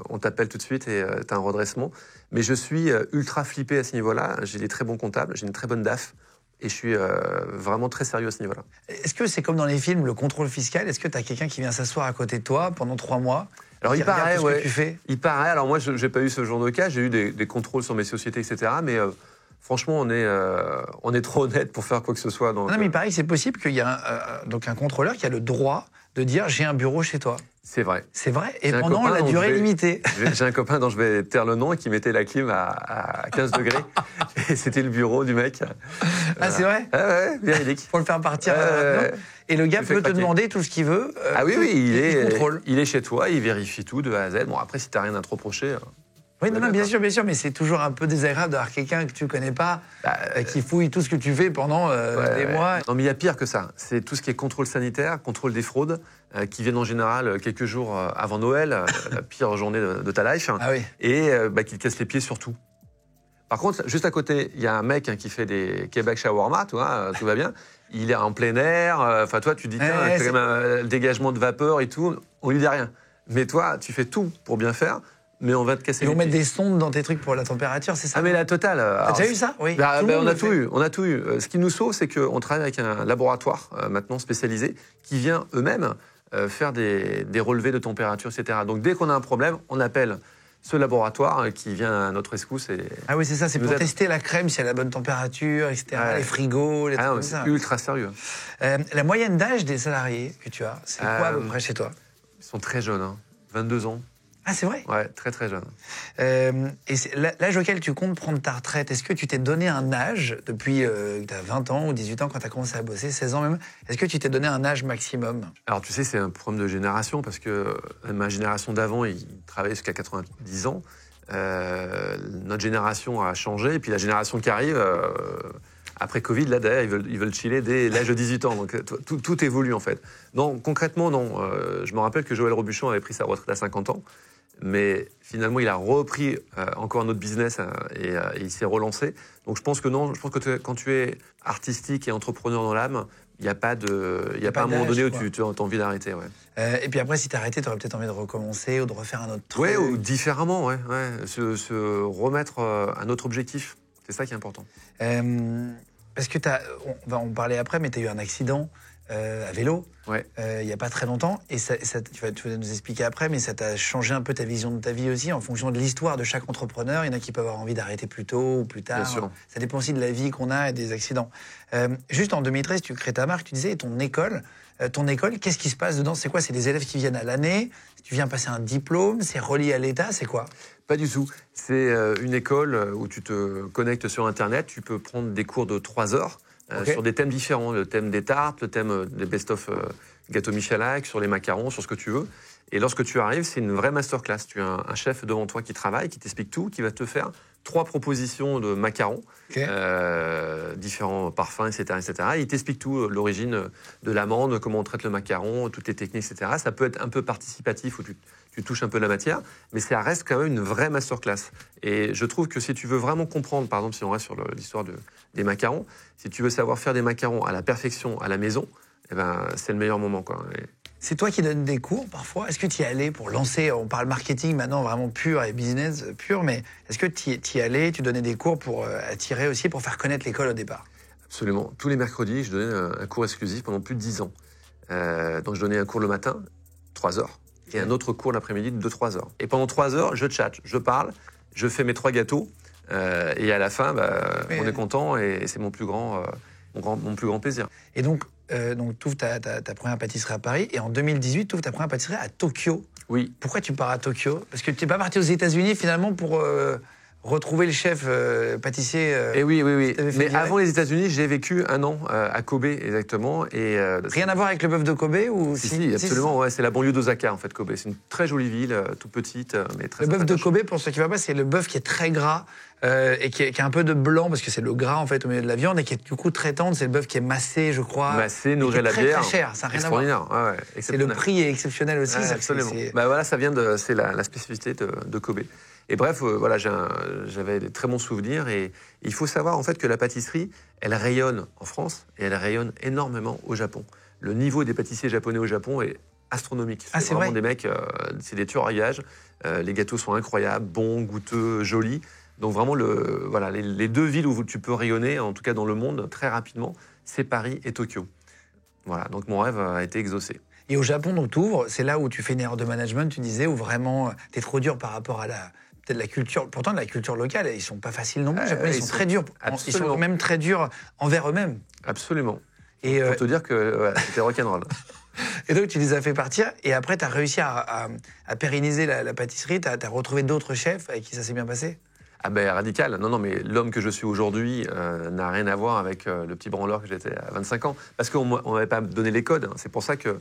on t'appelle tout de suite et tu as un redressement. Mais je suis ultra flippé à ce niveau-là. J'ai des très bons comptables, j'ai une très bonne DAF. Et je suis vraiment très sérieux à ce niveau-là. Est-ce que c'est comme dans les films, le contrôle fiscal? Est-ce que tu as quelqu'un qui vient s'asseoir à côté de toi pendent 3 mois? Alors il paraît, que tu fais? Il paraît. Alors moi, je n'ai pas eu ce genre de cas. J'ai eu des contrôles sur mes sociétés, etc. Mais franchement, on est trop honnête pour faire quoi que ce soit. Donc, non, mais il paraît que c'est possible qu'il y a donc un contrôleur qui a le droit de dire « j'ai un bureau chez toi ». C'est vrai. C'est vrai. Et pendant la durée limitée. J'ai un copain dont je vais taire le nom et qui mettait la clim à 15 degrés. Et c'était le bureau du mec. Ah, c'est vrai? Ouais, véridique. Pour le faire partir. Et le gars peut te demander tout ce qu'il veut. Ah oui, il est chez toi, il vérifie tout de A à Z. Bon, après, si tu n'as rien à te reprocher. Oui, non, bien sûr, mais c'est toujours un peu désagréable d'avoir quelqu'un que tu ne connais pas, qui fouille tout ce que tu fais pendant des mois. Non, mais il y a pire que ça. C'est tout ce qui est contrôle sanitaire, contrôle des fraudes, qui viennent en général quelques jours avant Noël, la pire journée de ta life, ah oui. et qui te cassent les pieds sur tout. Par contre, juste à côté, il y a un mec qui fait des Québec shawarma, tu vois, tout va bien. Il est en plein air. Enfin, toi, tu dis, tiens, il fait quand même le dégagement de vapeur et tout. On lui dit rien. Mais toi, tu fais tout pour bien faire, mais on va te casser Ils les vont mettre pieds. des sondes dans tes trucs pour la température, c'est ça? Ah, mais la totale. T'as déjà eu ça? Oui. On a tout eu. On a tout eu. Ce qui nous sauve, c'est qu'on travaille avec un laboratoire maintenant spécialisé qui vient eux-mêmes faire des relevés de température, etc. Donc, dès qu'on a un problème, on appelle ce laboratoire qui vient à notre rescousse. Ah oui, c'est ça, c'est pour tester la crème si elle a la bonne température, etc. Ouais. Les frigos, les trucs comme c'est ça. ultra sérieux. La moyenne d'âge des salariés que tu as, c'est quoi à peu près chez toi? Ils sont très jeunes, 22 ans. Ah, c'est vrai? Ouais, très très jeunes. Et l'âge auquel tu comptes prendre ta retraite, est-ce que tu t'es donné un âge depuis que tu as 20 ans ou 18 ans quand tu as commencé à bosser, 16 ans même? Est-ce que tu t'es donné un âge maximum? Alors tu sais, c'est un problème de génération parce que ma génération d'avant, ils travaillaient jusqu'à 90 ans. Notre génération a changé et puis la génération qui arrive, après Covid, là d'ailleurs, ils veulent chiller dès l'âge de 18 ans. Donc tout évolue en fait. Non, concrètement, non. Je me rappelle que Joël Robuchon avait pris sa retraite à 50 ans. Mais finalement, il a repris encore un autre business et il s'est relancé. Donc je pense que non, je pense que quand tu es artistique et entrepreneur dans l'âme, il n'y a pas un moment donné où tu as envie d'arrêter. Ouais. Et puis après, si tu arrêtais, tu aurais peut-être envie de recommencer ou de refaire un autre truc. Oui, ou différemment, ouais. Se remettre un autre objectif. C'est ça qui est important. Parce que on va en parler après, mais tu as eu un accident à vélo il n'y a pas très longtemps. Et tu vas nous expliquer après, mais ça t'a changé un peu ta vision de ta vie aussi en fonction de l'histoire de chaque entrepreneur. Il y en a qui peuvent avoir envie d'arrêter plus tôt ou plus tard. Bien sûr. Ça dépend aussi de la vie qu'on a et des accidents. Juste en 2013, tu crées ta marque, tu disais, et ton école, qu'est-ce qui se passe dedans? C'est quoi? C'est des élèves qui viennent à l'année? Tu viens passer un diplôme? C'est relié à l'État? C'est quoi? Pas du tout. C'est une école où tu te connectes sur Internet. Tu peux prendre des cours de 3 heures sur des thèmes différents. Le thème des tartes, le thème des best-of gâteaux Michalak, sur les macarons, sur ce que tu veux. Et lorsque tu arrives, c'est une vraie masterclass. Tu as un chef devant toi qui travaille, qui t'explique tout, qui va te faire 3 propositions de macarons, différents parfums, etc. etc. Et il t'explique tout, l'origine de l'amande, comment on traite le macaron, toutes les techniques, etc. Ça peut être un peu participatif où tu touches un peu la matière, mais ça reste quand même une vraie masterclass. Et je trouve que si tu veux vraiment comprendre, par exemple, si on reste sur l'histoire des macarons, si tu veux savoir faire des macarons à la perfection à la maison, eh ben, c'est le meilleur moment, quoi. C'est toi qui donnes des cours parfois? Est-ce que tu y allais pour lancer, on parle marketing maintenant vraiment pur et business pur, mais est-ce que tu y allais, tu donnais des cours pour attirer aussi, pour faire connaître l'école au départ? Absolument. Tous les mercredis, je donnais un cours exclusif pendant plus de 10 ans. Donc je donnais un cours le matin, 3 heures, et un autre cours l'après-midi de 2-3 heures. Et pendant 3 heures, je chatte, je parle, je fais mes 3 gâteaux, et à la fin, on est content, et c'est mon plus grand plaisir. Et donc tu ouvres ta première pâtisserie à Paris, et en 2018, tu ouvres ta première pâtisserie à Tokyo. Oui. Pourquoi tu pars à Tokyo? Parce que tu n'es pas parti aux États-Unis finalement pour retrouver le chef pâtissier. Et oui. Mais avant les États-Unis, j'ai vécu 1 an à Kobe exactement. Et, rien à voir avec le bœuf de Kobe ou Si, absolument. Ouais, c'est la banlieue d'Osaka en fait, Kobe. C'est une très jolie ville, toute petite, mais très. Le bœuf de Kobe, pour ceux qui ne voient pas, c'est le bœuf qui est très gras et qui a un peu de blanc parce que c'est le gras en fait au milieu de la viande et qui est du coup très tendre. C'est le bœuf qui est massé, je crois. Massé, nourri à la bière. Très cher, ça n'a rien à voir. Ouais, c'est le prix est exceptionnel aussi. Absolument. Voilà, c'est la spécificité de Kobe. Et bref, j'avais des très bons souvenirs. Et il faut savoir en fait que la pâtisserie, elle rayonne en France et elle rayonne énormément au Japon. Le niveau des pâtissiers japonais au Japon est astronomique. C'est vraiment vrai. Des mecs, c'est des tueurs à gages. Les gâteaux sont incroyables, bons, goûteux, jolis. Donc vraiment, les 2 villes où tu peux rayonner, en tout cas dans le monde, très rapidement, c'est Paris et Tokyo. Voilà, donc mon rêve a été exaucé. Et au Japon, donc tu ouvres, c'est là où tu fais une erreur de management, tu disais, où vraiment t'es trop dur par rapport à peut-être la culture, pourtant de la culture locale, ils sont pas faciles non plus. Les Japonais, ils sont très durs. Absolument. Ils sont même très durs envers eux-mêmes. Absolument. Et pour te dire que c'était rock'n'roll. Et donc tu les as fait partir, et après tu as réussi à pérenniser la pâtisserie, tu as retrouvé d'autres chefs avec qui ça s'est bien passé? Ah ben radical. Non, mais l'homme que je suis aujourd'hui n'a rien à voir avec le petit branleur que j'étais à 25 ans. Parce qu'on ne m'avait pas donné les codes. C'est pour ça que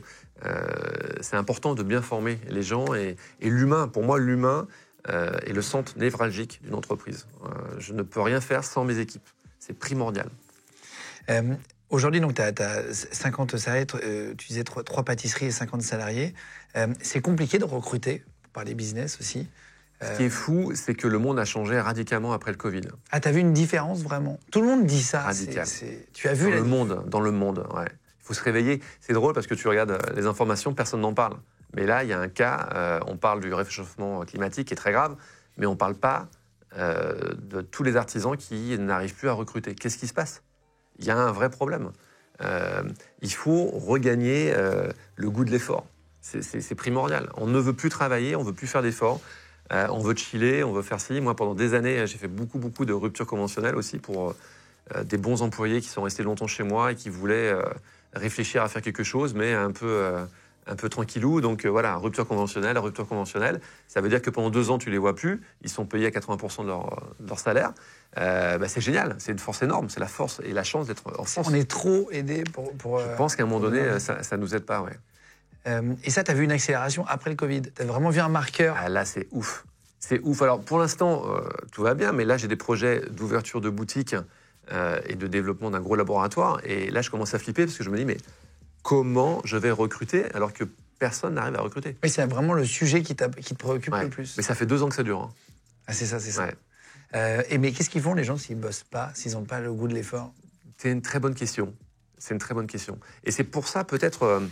c'est important de bien former les gens. Et l'humain, pour moi, l'humain est le centre névralgique d'une entreprise. Je ne peux rien faire sans mes équipes. C'est primordial. Aujourd'hui, donc, tu as 50 salariés, tu disais 3 pâtisseries et 50 salariés. C'est compliqué de recruter, pour parler business aussi. Ce qui est fou, c'est que le monde a changé radicalement après le Covid. Ah, t'as vu une différence vraiment? Tout le monde dit ça. Radical. Tu as vu Dans le monde, ouais. Il faut se réveiller. C'est drôle parce que tu regardes les informations, personne n'en parle. Mais là, il y a un cas, on parle du réchauffement climatique qui est très grave, mais on ne parle pas de tous les artisans qui n'arrivent plus à recruter. Qu'est-ce qui se passe? Il y a un vrai problème. Il faut regagner le goût de l'effort. C'est primordial. On ne veut plus travailler, on ne veut plus faire d'efforts. On veut chiller, on veut faire ci. Moi, pendant des années, j'ai fait beaucoup de ruptures conventionnelles aussi pour des bons employés qui sont restés longtemps chez moi et qui voulaient réfléchir à faire quelque chose, mais un peu tranquillou. Donc voilà, rupture conventionnelle. Ça veut dire que pendant 2 ans, tu ne les vois plus. Ils sont payés à 80% de leur salaire. C'est génial, c'est une force énorme. C'est la force et la chance d'être en France. On est trop aidés pour Je pense qu'à un moment donné, ça ne nous aide pas, ouais. Et ça, tu as vu une accélération après le Covid? Tu as vraiment vu un marqueur? Ah, là, c'est ouf. C'est ouf. Alors, pour l'instant, tout va bien, mais là, j'ai des projets d'ouverture de boutique et de développement d'un gros laboratoire. Et là, je commence à flipper parce que je me dis, mais comment je vais recruter alors que personne n'arrive à recruter? Oui, c'est vraiment le sujet qui te préoccupe le plus. Mais ça fait 2 ans que ça dure. Hein. Ah, c'est ça. Ouais. Mais qu'est-ce qu'ils font, les gens, s'ils ne bossent pas, s'ils n'ont pas le goût de l'effort? C'est une très bonne question. Et c'est pour ça, peut-être...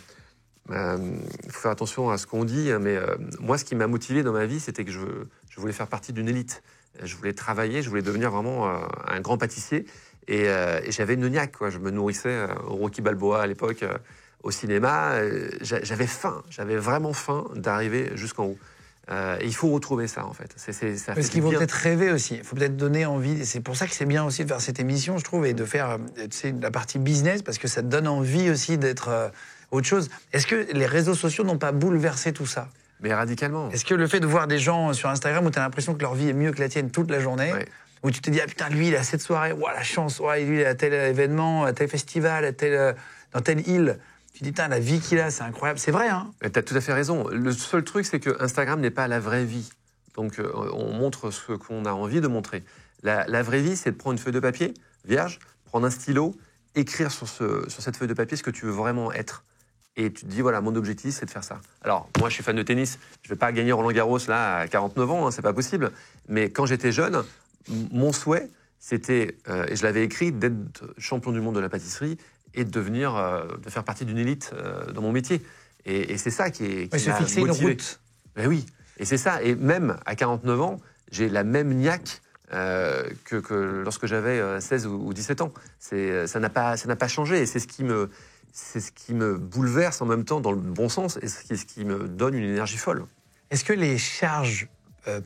il faut faire attention à ce qu'on dit, mais moi, ce qui m'a motivé dans ma vie, c'était que je voulais faire partie d'une élite. Je voulais travailler, je voulais devenir vraiment un grand pâtissier. Et j'avais une niaque, quoi. Je me nourrissais au Rocky Balboa à l'époque, au cinéma. J'avais faim, j'avais vraiment faim d'arriver jusqu'en haut. Et il faut retrouver ça, en fait. Parce qu'il faut peut-être rêver aussi. Il faut peut-être donner envie. Et c'est pour ça que c'est bien aussi de faire cette émission, je trouve, et de faire la partie business, parce que ça te donne envie aussi d'être... autre chose. Est-ce que les réseaux sociaux n'ont pas bouleversé tout ça? Mais radicalement. Est-ce que le fait de voir des gens sur Instagram où tu as l'impression que leur vie est mieux que la tienne toute la journée, où tu te dis, ah putain, lui, il a cette soirée, la chance, lui, il a tel événement, tel festival, dans telle île, tu te dis, putain, la vie qu'il a, c'est incroyable. C'est vrai, hein? Tu as tout à fait raison. Le seul truc, c'est que Instagram n'est pas la vraie vie. Donc, on montre ce qu'on a envie de montrer. La vraie vie, c'est de prendre une feuille de papier, vierge, prendre un stylo, écrire sur cette feuille de papier ce que tu veux vraiment être. Et tu te dis, voilà, mon objectif, c'est de faire ça. Alors, moi, je suis fan de tennis. Je ne vais pas gagner Roland-Garros, là, à 49 ans, hein, c'est pas possible. Mais quand j'étais jeune, mon souhait, c'était, et je l'avais écrit, d'être champion du monde de la pâtisserie et de devenir, de faire partie d'une élite dans mon métier. Et c'est ça qui se m'a fixer motivé. une route. Ben oui, et c'est ça. Et même à 49 ans, j'ai la même niaque que lorsque j'avais 16 ou 17 ans. Ça n'a pas changé. Et c'est ce qui me bouleverse en même temps dans le bon sens et ce qui me donne une énergie folle. Est-ce que les charges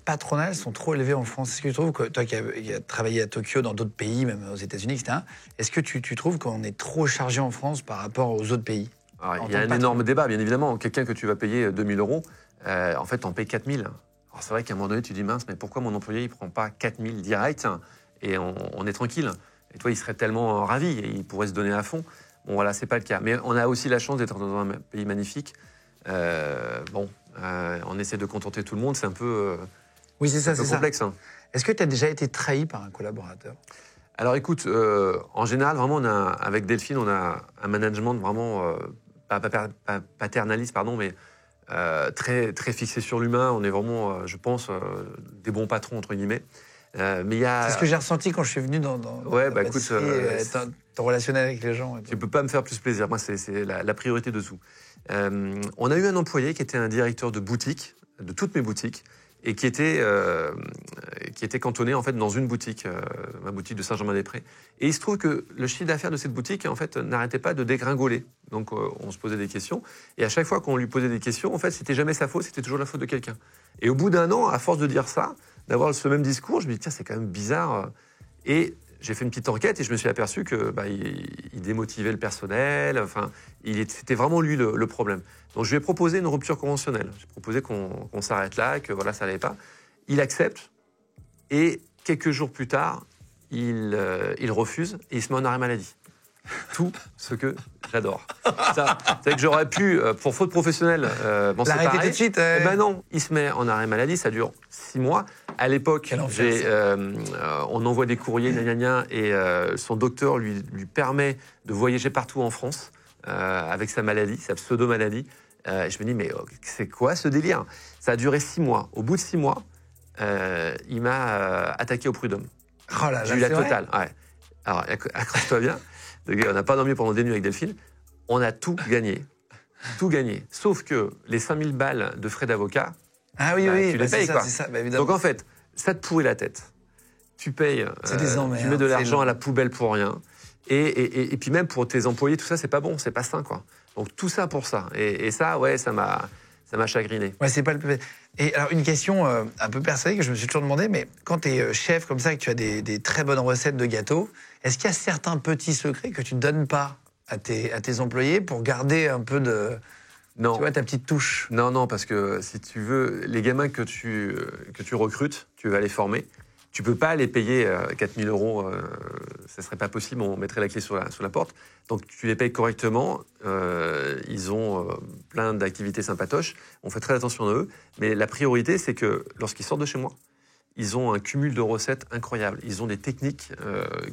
patronales sont trop élevées en France? Est-ce que tu trouves que toi qui as travaillé à Tokyo, dans d'autres pays, même aux États-Unis, etc., est-ce que tu trouves qu'on est trop chargé en France par rapport aux autres pays? Alors, il y a un énorme débat, bien évidemment. Quelqu'un que tu vas payer 2 000 €, en fait, t'en payes 4 000. Alors, c'est vrai qu'à un moment donné, tu dis, mince, mais pourquoi mon employé, il prend pas 4 000 direct et on est tranquille? Et toi, il serait tellement ravi et il pourrait se donner à fond. Bon, voilà, c'est pas le cas. Mais on a aussi la chance d'être dans un pays magnifique. On essaie de contenter tout le monde, c'est un peu, oui, c'est complexe. Hein. Est-ce que tu as déjà été trahi par un collaborateur? Alors écoute, en général, vraiment, avec Delphine, on a un management vraiment pas paternaliste, pardon, mais très, très fixé sur l'humain. On est vraiment, je pense, des bons patrons, entre guillemets. Mais c'est ce que j'ai ressenti quand je suis venu dans écoute, ton relationnel avec les gens. Tu ne peux pas me faire plus plaisir. Moi, c'est la priorité de tout. On a eu un employé qui était un directeur de boutique, de toutes mes boutiques, et qui était cantonné en fait dans une boutique, ma boutique de Saint-Germain-des-Prés. Et il se trouve que le chiffre d'affaires de cette boutique en fait n'arrêtait pas de dégringoler. Donc on se posait des questions, et à chaque fois qu'on lui posait des questions, en fait, c'était jamais sa faute, c'était toujours la faute de quelqu'un. Et au bout d'un an, à force de dire ça, d'avoir ce même discours, je me dis tiens, c'est quand même bizarre. Et j'ai fait une petite enquête et je me suis aperçu que il démotivait le personnel. Enfin, c'était vraiment lui le problème. Donc je lui ai proposé une rupture conventionnelle. J'ai proposé qu'on s'arrête là, que voilà, ça n'allait pas. Il accepte et quelques jours plus tard, il refuse et il se met en arrêt maladie. Tout ce que j'adore. C'est que j'aurais pu, pour faute professionnelle, m'en séparer. L'arrêter tout de suite. Eh ben non, il se met en arrêt maladie, ça dure 6 mois. À l'époque, on envoie des courriers, et son docteur lui permet de voyager partout en France avec sa maladie, sa pseudo-maladie. Je me dis, mais c'est quoi ce délire? Ça a duré 6 mois. Au bout de 6 mois, il m'a attaqué au prud'homme. Oh là là, J'ai eu la c'est vrai. totale. Ouais. Alors, accroche-toi bien. On n'a pas dormi pendant des nuits avec Delphine. On a tout gagné. Tout gagné. Sauf que les 5000 balles de frais d'avocat, Ah oui, bah, oui, tu les payes, c'est quoi. ça, c'est ça, évidemment. Donc en fait, ça te pourrit la tête. Tu payes, C'est des emmerdes, tu mets de c'est l'argent long. à la poubelle pour rien. Et puis même pour tes employés, tout ça, c'est pas bon, c'est pas sain, quoi. Donc tout ça pour ça. Et ça, ouais, ça m'a chagriné. Ouais, c'est pas le plus. Et alors, une question un peu personnelle que je me suis toujours demandé, mais quand tu es chef comme ça et que tu as des très bonnes recettes de gâteaux, est-ce qu'il y a certains petits secrets que tu ne donnes pas à tes employés pour garder un peu de. Non. Tu vois, ta petite touche? Non, parce que si tu veux, les gamins que tu recrutes, tu vas les former. Tu peux pas les payer 4 000 €, ça serait pas possible, on mettrait la clé sur la porte. Donc tu les payes correctement, ils ont plein d'activités sympatoches, on fait très attention à eux, mais la priorité c'est que lorsqu'ils sortent de chez moi, ils ont un cumul de recettes incroyable, ils ont des techniques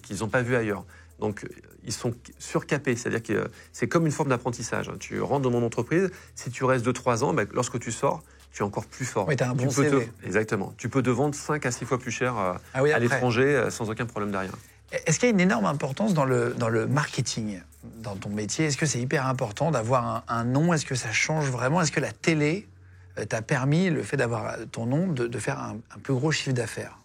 qu'ils n'ont pas vues ailleurs. Donc ils sont surcapés, c'est-à-dire que c'est comme une forme d'apprentissage. Tu rentres dans mon entreprise, si tu restes 2-3 ans, lorsque tu sors, tu es encore plus fort. Oui, t'as un bon Tu peux CV. exactement. Tu peux te vendre 5 à 6 fois plus cher Ah oui, à après. l'étranger sans aucun problème derrière. Est-ce qu'il y a une énorme importance dans le marketing dans ton métier? Est-ce que c'est hyper important d'avoir un nom? Est-ce que ça change vraiment? Est-ce que la télé t'a permis, le fait d'avoir ton nom, de faire un plus gros chiffre d'affaires?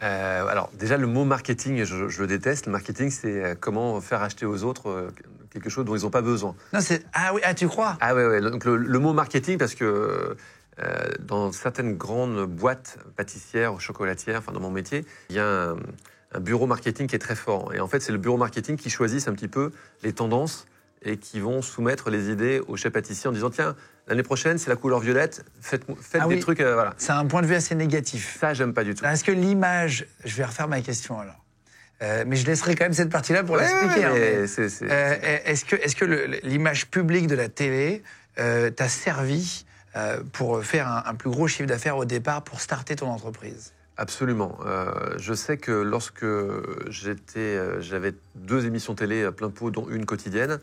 Alors déjà le mot marketing, je le déteste. Le marketing, c'est comment faire acheter aux autres quelque chose dont ils n'ont pas besoin. Non, ah oui, tu crois? Ah ouais. Donc le mot marketing, parce que dans certaines grandes boîtes pâtissières ou chocolatières, enfin dans mon métier, il y a un bureau marketing qui est très fort. Et en fait, c'est le bureau marketing qui choisit un petit peu les tendances et qui vont soumettre les idées aux chefs pâtissiers en disant tiens, l'année prochaine, c'est la couleur violette, faites Ah des oui. trucs, voilà. C'est un point de vue assez négatif. Ça, j'aime pas du tout. Est-ce que l'image... Je vais refaire ma question alors. Mais je laisserai quand même cette partie-là pour l'expliquer. Ouais, hein, est-ce que l'image publique de la télé t'a servi pour faire un plus gros chiffre d'affaires au départ, pour starter ton entreprise? Absolument. Je sais que lorsque j'avais 2 émissions télé à plein pot, dont une quotidienne,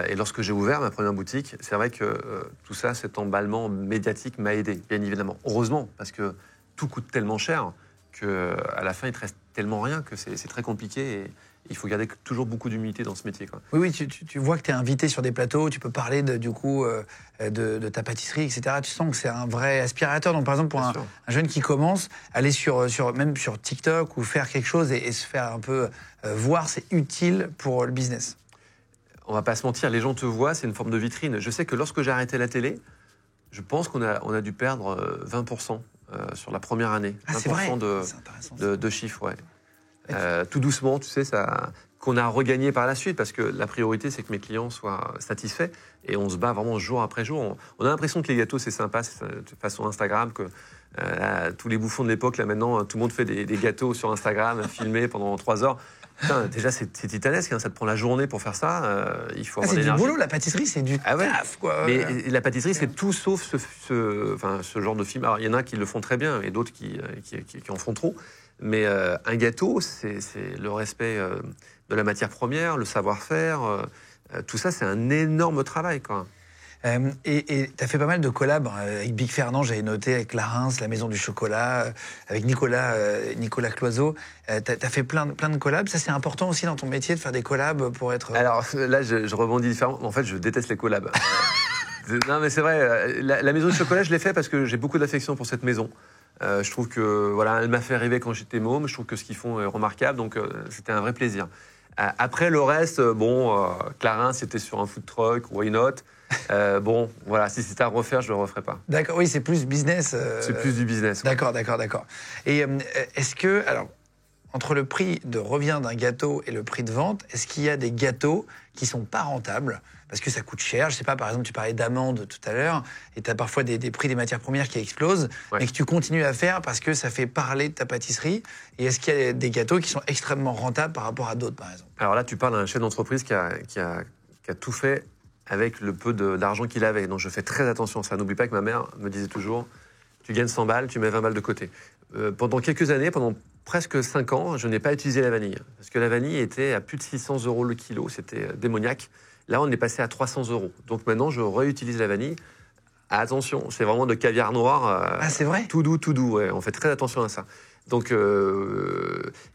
et lorsque j'ai ouvert ma première boutique, c'est vrai que tout ça, cet emballement médiatique m'a aidé, bien évidemment. Heureusement, parce que tout coûte tellement cher qu'à la fin, il ne te reste tellement rien que c'est très compliqué. Et il faut garder toujours beaucoup d'humilité dans ce métier, quoi. Oui, tu vois que tu es invité sur des plateaux, tu peux parler du coup de ta pâtisserie, etc. Tu sens que c'est un vrai aspirateur. Donc par exemple, pour un jeune qui commence, aller même sur TikTok ou faire quelque chose et se faire un peu voir, c'est utile pour le business. On va pas se mentir, les gens te voient, c'est une forme de vitrine. Je sais que lorsque j'ai arrêté la télé, je pense qu'on a dû perdre 20% sur la première année. Ah, c'est vrai. 20% C'est intéressant. de chiffre, ouais. Tout doucement, tu sais, qu'on a regagné par la suite, parce que la priorité, c'est que mes clients soient satisfaits, et on se bat vraiment jour après jour. On a l'impression que les gâteaux, c'est sympa, c'est de façon Instagram, que tous les bouffons de l'époque, là maintenant, tout le monde fait des gâteaux sur Instagram, filmés pendant 3 heures. Putain, déjà, c'est titanesque, hein, ça te prend la journée pour faire ça, il faut avoir c'est de l'énergie. du boulot, la pâtisserie, c'est du taf, quoi. Mais la pâtisserie, c'est tout sauf ce genre de film. Alors, il y en a qui le font très bien, et d'autres qui en font trop. Mais un gâteau, c'est le respect de la matière première, le savoir-faire. Tout ça, c'est un énorme travail, quoi. Et tu as fait pas mal de collabs avec Big Fernand, j'avais noté, avec La Reims, la Maison du Chocolat, avec Nicolas Cloizeau. Tu as fait plein de collabs. Ça, c'est important aussi dans ton métier de faire des collabs pour être... Alors là, je rebondis différemment. En fait, je déteste les collabs. Non, mais c'est vrai, la Maison du Chocolat, je l'ai fait parce que j'ai beaucoup d'affection pour cette maison. Je trouve que voilà, elle m'a fait rêver quand j'étais môme. Je trouve que ce qu'ils font est remarquable, donc c'était un vrai plaisir. Après le reste, Clarins, c'était sur un food truck, why not? Bon, voilà, si c'était à refaire, je le referais pas. D'accord, oui, c'est plus business. C'est plus du business. Ouais. D'accord. Et est-ce que, alors, entre le prix de revient d'un gâteau et le prix de vente, est-ce qu'il y a des gâteaux qui sont pas rentables parce que ça coûte cher? Je sais pas, par exemple, tu parlais d'amandes tout à l'heure, et tu as parfois des prix des matières premières qui explosent, mais que tu continues à faire parce que ça fait parler de ta pâtisserie. Et est-ce qu'il y a des gâteaux qui sont extrêmement rentables par rapport à d'autres, par exemple? Alors là, tu parles d'un chef d'entreprise qui a tout fait avec le peu d'argent qu'il avait. Donc je fais très attention à ça. N'oublie pas que ma mère me disait toujours, tu gagnes 100 balles, tu mets 20 balles de côté. Pendant quelques années, pendant presque 5 ans, je n'ai pas utilisé la vanille. Parce que la vanille était à plus de 600 € le kilo, c'était démoniaque. Là, on est passé à 300 €. Donc maintenant, je réutilise la vanille attention, c'est vraiment de caviar noir. Ah, c'est vrai? Tout doux, ouais. On fait très attention à ça. Donc,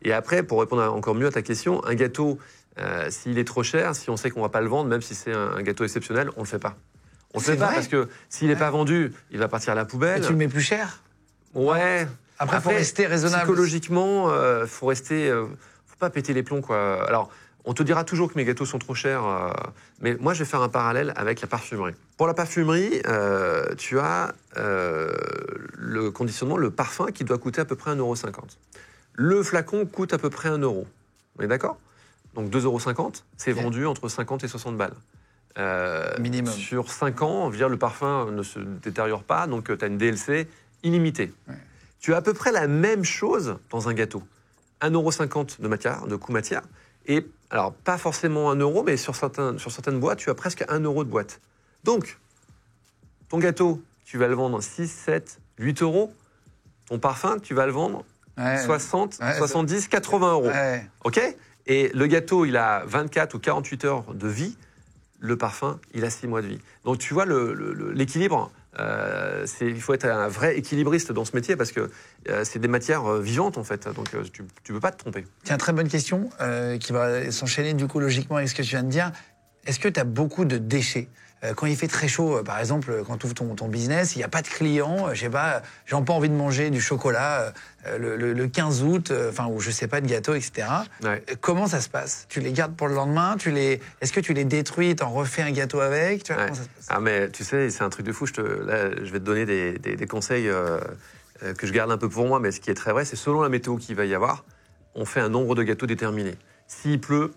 et après, pour répondre encore mieux à ta question, un gâteau, s'il est trop cher, si on sait qu'on ne va pas le vendre, même si c'est un gâteau exceptionnel, on ne le fait pas. On ne le fait pas parce que s'il n'est pas vendu, il va partir à la poubelle. Et tu le mets plus cher? Ouais. Après, il faut rester raisonnable. Psychologiquement, faut rester... faut pas péter les plombs, quoi. Alors, on te dira toujours que mes gâteaux sont trop chers, mais moi, je vais faire un parallèle avec la parfumerie. Pour la parfumerie, tu as le conditionnement, le parfum qui doit coûter à peu près 1,50 €. Le flacon coûte à peu près 1 €. On est d'accord? Donc 2,50 €, c'est vendu entre 50 et 60 balles. Minimum. Sur 5 ans, le parfum ne se détériore pas, donc tu as une DLC illimitée. Ouais. Tu as à peu près la même chose dans un gâteau. 1,50 € de coût matière. Et alors, pas forcément 1 €, mais sur certaines boîtes, tu as presque 1 € de boîte. Donc, ton gâteau, tu vas le vendre 6, 7, 8 €. Ton parfum, tu vas le vendre 60, 70, 80 €. Ouais. OK? Et le gâteau, il a 24 ou 48 heures de vie. Le parfum, il a 6 mois de vie. Donc, tu vois l'équilibre. Il faut être un vrai équilibriste dans ce métier parce que c'est des matières vivantes en fait, donc tu ne peux pas te tromper. Tiens, très bonne question qui va s'enchaîner du coup logiquement avec ce que tu viens de dire. Est-ce que tu as beaucoup de déchets? Quand il fait très chaud, par exemple, quand tu ouvres ton business, il n'y a pas de clients, je sais pas, j'ai pas envie de manger du chocolat le 15 août, ou je sais pas, de gâteau, etc. Ouais. Comment ça se passe? Tu les gardes pour le lendemain? Est-ce que tu les détruis, t'en refais un gâteau avec? Tu vois, comment ça se passe? Ah mais tu sais, c'est un truc de fou, là, je vais te donner des conseils que je garde un peu pour moi, mais ce qui est très vrai, c'est selon la météo qu'il va y avoir, on fait un nombre de gâteaux déterminé. S'il pleut,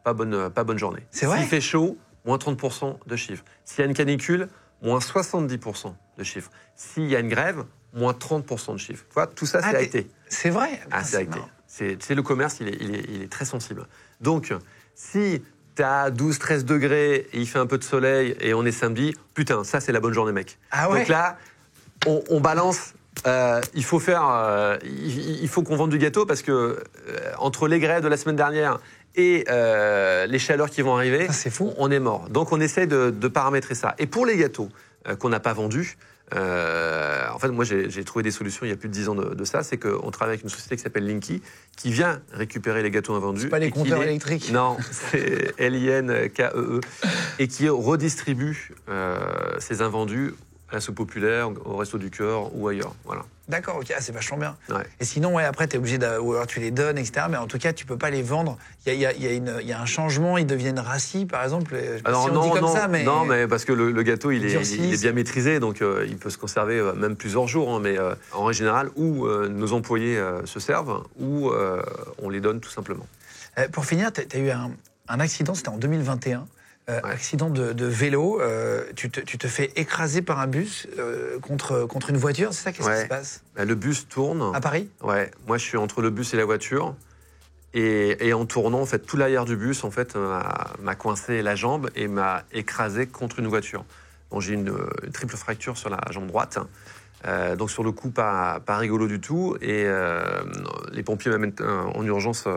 pas bonne journée. C'est vrai? S'il fait chaud, moins 30% de chiffre. S'il y a une canicule, moins 70% de chiffre. S'il y a une grève, moins 30% de chiffre. Tu vois, tout ça, c'est acté. C'est vrai? Ah, c'est acté. C'est le commerce, il est très sensible. Donc, si tu as 12, 13 degrés et il fait un peu de soleil et on est samedi, putain, ça, c'est la bonne journée, mec. Ah ouais? Donc là, on balance. Il faut qu'on vende du gâteau parce que entre les grèves de la semaine dernière et les chaleurs qui vont arriver, c'est fou. On est mort. Donc on essaie de paramétrer ça. Et pour les gâteaux qu'on n'a pas vendus, en fait, moi j'ai trouvé des solutions il y a plus de 10 ans de ça. C'est qu'on travaille avec une société qui s'appelle Linky, qui vient récupérer les gâteaux invendus. C'est pas les compteurs électriques? Non, c'est LINKEE. Et qui redistribue ces invendus à la soupe populaire, au Resto du Cœur ou ailleurs. Voilà. D'accord, ok, c'est vachement bien. Ouais. Et sinon, après, tu es obligé ou alors tu les donnes, etc. Mais en tout cas, tu peux pas les vendre. Il y a un changement, ils deviennent rassis, par exemple. Alors, si on dit comme ça, mais... Non, mais parce que le gâteau, il est bien maîtrisé, donc il peut se conserver même plusieurs jours. Hein, mais en règle générale, ou nos employés se servent, ou on les donne tout simplement. Pour finir, tu as eu un accident, c'était en 2021. Accident de vélo, tu te fais écraser par un bus contre une voiture, c'est ça? Qu'est-ce qui se passe? Le bus tourne. À Paris? Ouais, moi je suis entre le bus et la voiture. Et en tournant, en fait, tout l'arrière du bus en fait, m'a coincé la jambe et m'a écrasé contre une voiture. Donc j'ai une triple fracture sur la jambe droite. Donc sur le coup, pas rigolo du tout. Et les pompiers m'amènent en urgence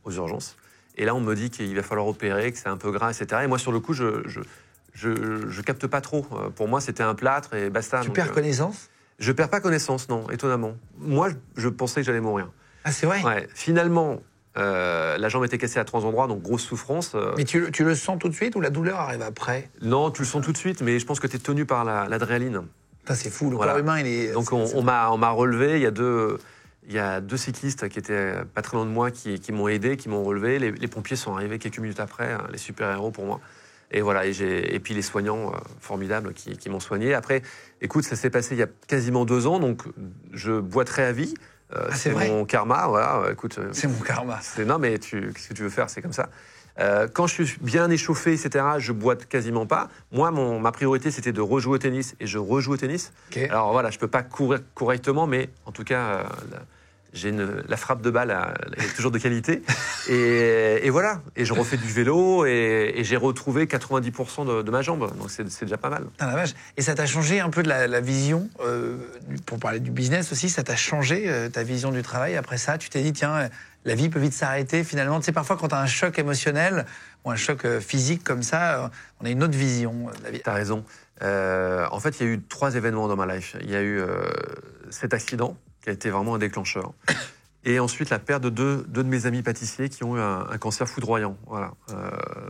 aux urgences. Et là, on me dit qu'il va falloir opérer, que c'est un peu gras, etc. Et moi, sur le coup, je capte pas trop. Pour moi, c'était un plâtre et basta. Tu perds connaissance? Je perds pas connaissance, non, étonnamment. Moi, je pensais que j'allais mourir. Ah, c'est vrai? Ouais. Finalement, la jambe était cassée à 3 endroits, donc grosse souffrance. Mais tu le sens tout de suite ou la douleur arrive après? Non, tu le sens tout de suite, mais je pense que tu es tenu par l'adrénaline. C'est fou, le corps humain, il est... Donc on m'a relevé, il y a deux cyclistes qui étaient pas très loin de moi qui m'ont aidé, qui m'ont relevé. Les pompiers sont arrivés quelques minutes après, hein, les super-héros pour moi. Et voilà, et puis les soignants formidables qui m'ont soigné. Après, écoute, ça s'est passé il y a quasiment 2 ans, donc je boiterai à vie. C'est mon karma, voilà. Écoute, c'est mon karma. Non, mais qu'est-ce que tu veux faire? C'est comme ça. Quand je suis bien échauffé, etc., je boite quasiment pas. Moi, ma priorité, c'était de rejouer au tennis, et je rejoue au tennis. Okay. Alors voilà, je peux pas courir correctement, mais en tout cas, la frappe de balle est toujours de qualité. Et voilà. Et je refais du vélo, et j'ai retrouvé 90% de ma jambe. Donc c'est déjà pas mal. Ah, la vache. Et ça t'a changé un peu de la vision, pour parler du business aussi, ça t'a changé ta vision du travail après ça? Tu t'es dit, tiens, la vie peut vite s'arrêter finalement. Tu sais, parfois quand tu as un choc émotionnel ou un choc physique comme ça, on a une autre vision de la vie. T'as raison. En fait, il y a eu 3 événements dans ma life. Il y a eu cet accident qui a été vraiment un déclencheur. Et ensuite, la perte de deux de mes amis pâtissiers qui ont eu un cancer foudroyant. Voilà.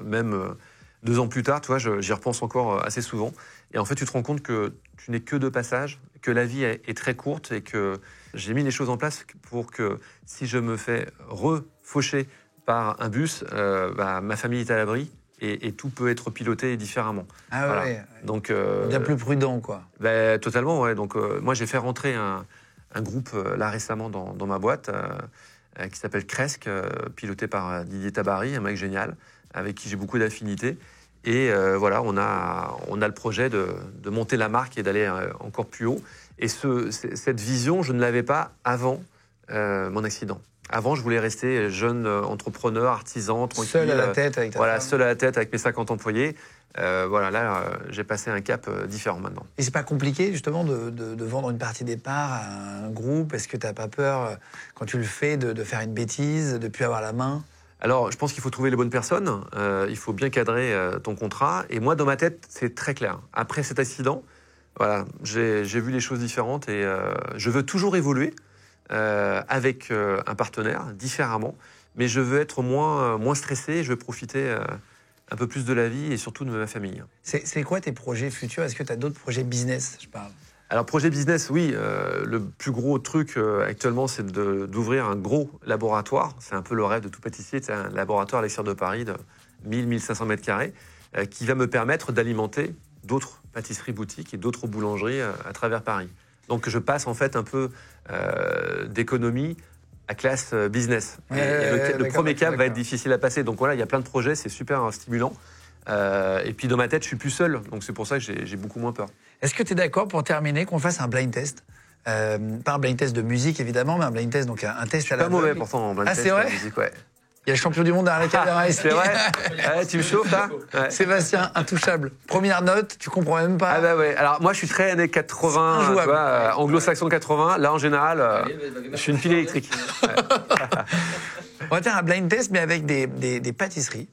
Même 2 ans plus tard, tu vois, j'y repense encore assez souvent. Et en fait, tu te rends compte que tu n'es que de passage, que la vie est très courte et que j'ai mis les choses en place pour que si je me fais refaucher par un bus, ma famille est à l'abri et tout peut être piloté différemment. Ah voilà. ouais. Donc, bien plus prudent, quoi. Totalement, ouais. Donc, moi, j'ai fait rentrer un groupe là récemment dans ma boîte qui s'appelle Cresque, piloté par Didier Tabary, un mec génial, avec qui j'ai beaucoup d'affinités. Et voilà, on a le projet de monter la marque et d'aller encore plus haut. Et cette vision, je ne l'avais pas avant mon accident. Avant, je voulais rester jeune entrepreneur, artisan, tranquille. Seul à la tête avec ta femme. Seul à la tête avec mes 50 employés. J'ai passé un cap différent maintenant. Et c'est pas compliqué, justement, de vendre une partie des parts à un groupe? Est-ce que tu n'as pas peur, quand tu le fais, de faire une bêtise, de ne plus avoir la main? Alors, je pense qu'il faut trouver les bonnes personnes. Il faut bien cadrer ton contrat. Et moi, dans ma tête, c'est très clair. Après cet accident, voilà, j'ai vu les choses différentes et je veux toujours évoluer avec un partenaire, différemment. Mais je veux être moins stressé. Je veux profiter un peu plus de la vie et surtout de ma famille. C'est quoi tes projets futurs? Est-ce que tu as d'autres projets business, je parle? Alors, projet business, oui. Le plus gros truc actuellement, c'est d'ouvrir un gros laboratoire. C'est un peu le rêve de tout pâtissier. C'est un laboratoire à l'extérieur de Paris de 1000-1500 mètres carrés qui va me permettre d'alimenter d'autres pâtisseries boutiques et d'autres boulangeries à travers Paris. Donc, je passe en fait un peu d'économie à classe business. Le premier cap va être difficile à passer. Donc voilà, il y a plein de projets, c'est super stimulant. Et puis dans ma tête, je suis plus seul. Donc c'est pour ça que j'ai beaucoup moins peur. Est-ce que tu es d'accord pour terminer qu'on fasse un blind test? Pas un blind test de musique évidemment, mais un blind test, donc un test à la. Pas mauvais pourtant en blind test. C'est vrai? De musique, ouais. Il y a le champion du monde derrière la caméra ici. C'est vrai. Ouais, tu me chauffes là, ouais. Sébastien, intouchable. Première note, tu comprends même pas. Ah bah ouais. Alors moi je suis très années 80, tu vois, anglo-saxon 80. Là en général, je suis une pile électrique. Ouais. On va faire un blind test, mais avec des pâtisseries.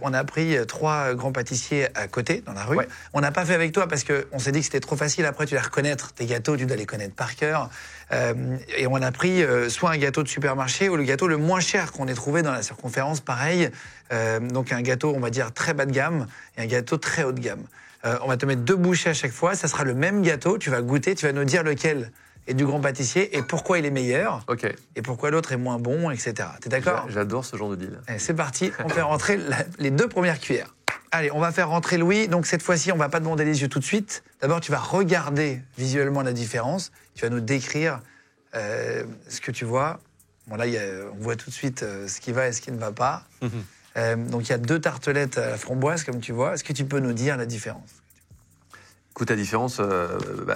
On a pris 3 grands pâtissiers à côté, dans la rue. Ouais. On n'a pas fait avec toi parce qu'on s'est dit que c'était trop facile. Après, tu dois reconnaître tes gâteaux, tu dois les connaître par cœur. Et on a pris soit un gâteau de supermarché ou le gâteau le moins cher qu'on ait trouvé dans la circonférence, pareil. Donc un gâteau, on va dire, très bas de gamme et un gâteau très haut de gamme. On va te mettre 2 bouchées à chaque fois. Ça sera le même gâteau. Tu vas goûter, tu vas nous dire lequel est du grand pâtissier et pourquoi il est meilleur. Ok. Et pourquoi l'autre est moins bon, etc. T'es d'accord? J'adore ce genre de deal. C'est parti, on fait rentrer les 2 premières cuillères. Allez, on va faire rentrer Louis. Donc cette fois-ci, on va pas te demander les yeux tout de suite. D'abord, tu vas regarder visuellement la différence. Tu vas nous décrire ce que tu vois. Bon là, on voit tout de suite ce qui va et ce qui ne va pas. Donc il y a 2 tartelettes à la framboise, comme tu vois. Est-ce que tu peux nous dire la différence? Écoute, la différence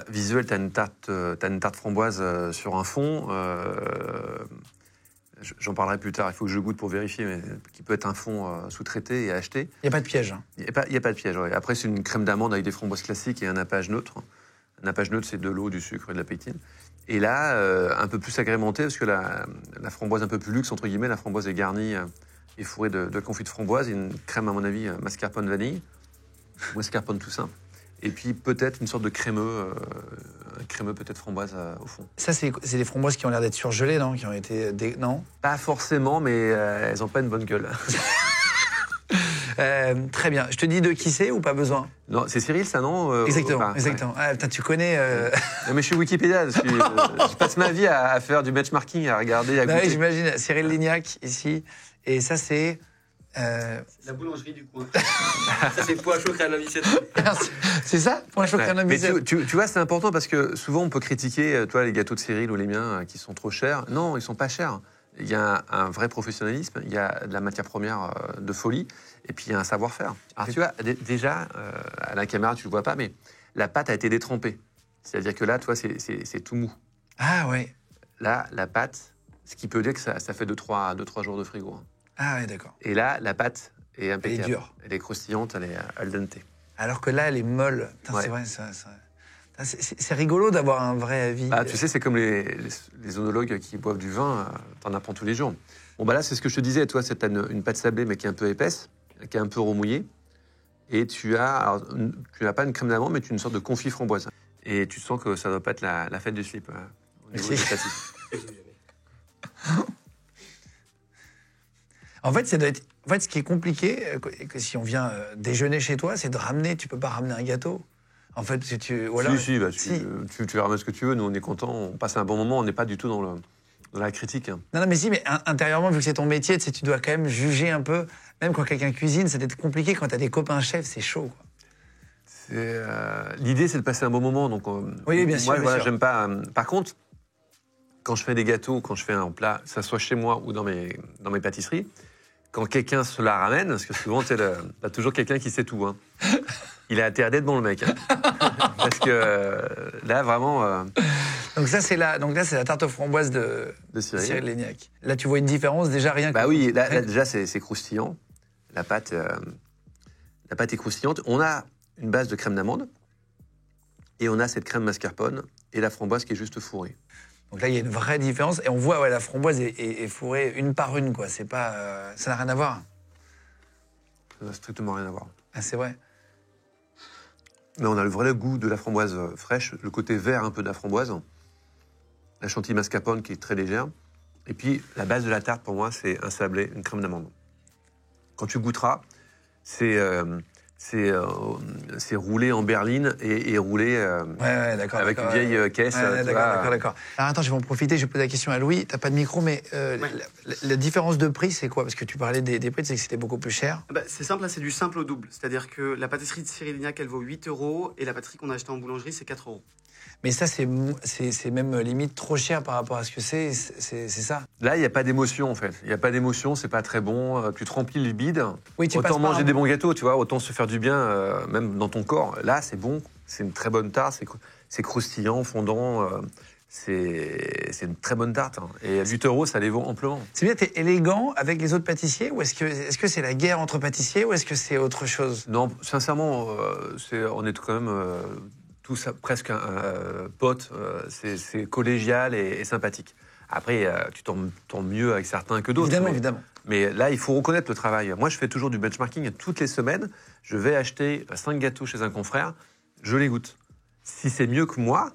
visuelle, tu as une tarte framboise sur un fond. J'en parlerai plus tard, il faut que je goûte pour vérifier, mais qui peut être un fond sous-traité et acheté. Il n'y a pas de piège. Hein. Il n'y a pas de piège, ouais. Après, c'est une crème d'amande avec des framboises classiques et un nappage neutre. Un nappage neutre, c'est de l'eau, du sucre et de la pectine. Et là, un peu plus agrémenté, parce que la framboise un peu plus luxe, entre guillemets, la framboise est garnie et fourrée de confit de framboise. Et une crème, à mon avis, mascarpone vanille, ou mascarpone tout simple. Et puis peut-être une sorte de crémeux peut-être framboise au fond. Ça, c'est des framboises qui ont l'air d'être surgelées, non? Qui ont été non? Pas forcément, mais elles n'ont pas une bonne gueule. Très bien. Je te dis de qui c'est ou pas besoin? Non, c'est Cyril, ça, non? Exactement. Ouais. Ah, putain, tu connais... Non, mais je suis Wikipédia. Je passe ma vie à faire du benchmarking, à regarder, à goûter. Oui, j'imagine. Cyril Lignac, ici. Et ça, c'est... La boulangerie du coin. Ça, c'est pois chaud crème amicette. C'est ça, pois chaud crème amicette. Mais tu vois, c'est important parce que souvent on peut critiquer, toi, les gâteaux de Cyril ou les miens qui sont trop chers. Non, ils sont pas chers. Il y a un vrai professionnalisme, il y a de la matière première de folie, et puis il y a un savoir-faire. Alors tu vois, déjà, à la caméra, tu le vois pas, mais la pâte a été détrempée. C'est-à-dire que là, toi, c'est tout mou. Ah ouais. Là, la pâte, ce qui peut dire que ça fait 2-3 jours de frigo. Ah ouais, d'accord. Et là, la pâte est impeccable. Elle est dure. Elle est croustillante, elle est al dente. Alors que là, elle est molle. Putain, Ouais. c'est vrai, ça. C'est rigolo d'avoir un vrai avis. Ah, tu sais, c'est comme les œnologues qui boivent du vin, t'en apprends tous les jours. Bon, bah là, c'est ce que je te disais, toi, c'est une pâte sablée, mais qui est un peu épaisse, qui est un peu remouillée. Et tu n'as pas une crème d'amande, mais tu as une sorte de confit framboise. Et tu sens que ça ne doit pas être la fête du slip. Au niveau des pâtisses. En fait, ce qui est compliqué, que si on vient déjeuner chez toi, c'est de ramener. Tu peux pas ramener un gâteau. En fait, si tu. Voilà. Tu ramènes ce que tu veux. Nous, on est contents, on passe un bon moment. On n'est pas du tout dans la critique. Non, mais si, mais intérieurement, vu que c'est ton métier, tu dois quand même juger un peu. Même quand quelqu'un cuisine, c'est peut-être compliqué. Quand tu as des copains chefs, c'est chaud, quoi. L'idée, c'est de passer un bon moment. Donc, oui, bien sûr. Moi, voilà, j'aime pas. Par contre, quand je fais des gâteaux, quand je fais un plat, que ça soit chez moi ou dans mes pâtisseries, quand quelqu'un se la ramène, parce que souvent, t'as toujours quelqu'un qui sait tout. Hein. Il a intérêt d'être bon, le mec. Hein. Parce que là, vraiment. Donc là, c'est la tarte aux framboises de Cyril Lignac. Là, tu vois une différence déjà rien que. Bah oui, là déjà, c'est croustillant. La pâte est croustillante. On a une base de crème d'amande et on a cette crème mascarpone et la framboise qui est juste fourrée. Donc là, il y a une vraie différence. Et on voit, la framboise est fourrée une par une, quoi. C'est pas, ça n'a rien à voir. Ça n'a strictement rien à voir. Ah, c'est vrai. Mais on a le vrai goût de la framboise fraîche, le côté vert un peu de la framboise, la chantilly mascarpone qui est très légère. Et puis, la base de la tarte, pour moi, c'est un sablé, une crème d'amande. Quand tu goûteras, c'est roulé en berline et roulé avec une vieille caisse. D'accord. Alors attends, je vais en profiter, je pose la question à Louis. T'as pas de micro, mais la différence de prix, c'est quoi? Parce que tu parlais des prix, c'est que c'était beaucoup plus cher. C'est simple, là, c'est du simple au double. C'est-à-dire que la pâtisserie de Cyril Lignac, elle vaut 8 € et la pâtisserie qu'on a achetée en boulangerie, c'est 4 €. Mais ça, c'est même limite trop cher par rapport à ce que c'est ça. Là, il n'y a pas d'émotion, en fait. Il n'y a pas d'émotion, c'est pas très bon. Tu te remplis le bide. Oui, autant manger des bons gâteaux, tu vois, autant se faire du bien, même dans ton corps. Là, c'est bon, c'est une très bonne tarte, c'est croustillant, fondant. C'est une très bonne tarte. Hein. Et à 8 €, ça les vaut amplement. C'est bien, t'es élégant avec les autres pâtissiers ou est-ce que c'est la guerre entre pâtissiers ou est-ce que c'est autre chose? Non, sincèrement, on est quand même tous presque potes. C'est collégial et sympathique. Après, tu tombes mieux avec certains que d'autres. Évidemment. Mais là, il faut reconnaître le travail. Moi, je fais toujours du benchmarking. Toutes les semaines, je vais acheter 5 gâteaux chez un confrère. Je les goûte. Si c'est mieux que moi,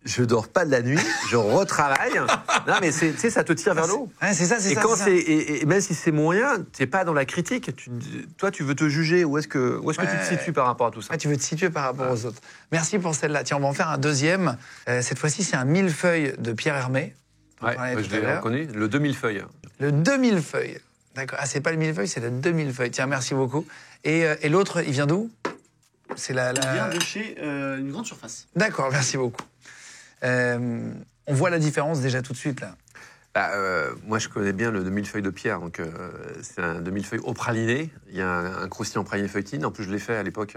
je dors pas de la nuit, je retravaille. Non, mais tu sais, ça te tire vers le haut. C'est ça. Et même si c'est moyen, t'es pas dans la critique. Toi, tu veux te juger. Où est-ce que tu te situes par rapport à tout ça? Tu veux te situer par rapport aux autres. Merci pour celle-là. Tiens, on va en faire un deuxième. Cette fois-ci, c'est un millefeuille de Pierre Hermé. Je l'ai reconnu. Le 2000-feuille. Le 2000-feuille. D'accord. Ah, c'est pas le millefeuille, c'est le 2000-feuille. Tiens, merci beaucoup. Et l'autre, il vient d'où? Il vient de chez une grande surface. D'accord, merci beaucoup. On voit la différence déjà tout de suite, là. Moi, je connais bien le demi-feuille de Pierre. Donc, c'est un demi-feuille au praliné. Il y a un croustillant praliné feuilletine. En plus, je l'ai fait à l'époque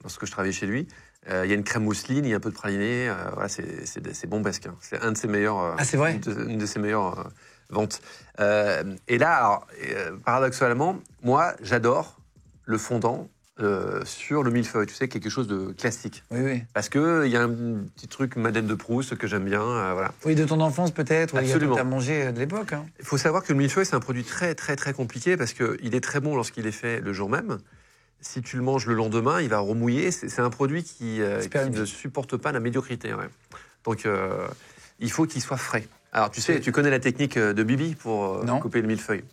lorsque je travaillais chez lui. Il y a une crème mousseline, il y a un peu de praliné. Voilà, c'est bombesque. Hein. C'est un de ses meilleurs. C'est vrai. Une de ses meilleures ventes. Et là, alors, paradoxalement, moi, j'adore le fondant. Sur le millefeuille, tu sais, quelque chose de classique. Oui. Parce qu'il y a un petit truc Madeleine de Proust que j'aime bien. Voilà. Oui, de ton enfance peut-être, ou Absolument. tu as mangé de l'époque. Hein. Il faut savoir que le millefeuille, c'est un produit très, très, très compliqué parce qu'il est très bon lorsqu'il est fait le jour même. Si tu le manges le lendemain, il va remouiller. C'est un produit qui ne supporte pas la médiocrité. Ouais. Donc, il faut qu'il soit frais. Alors, tu sais, tu connais la technique de Bibi pour couper le millefeuille.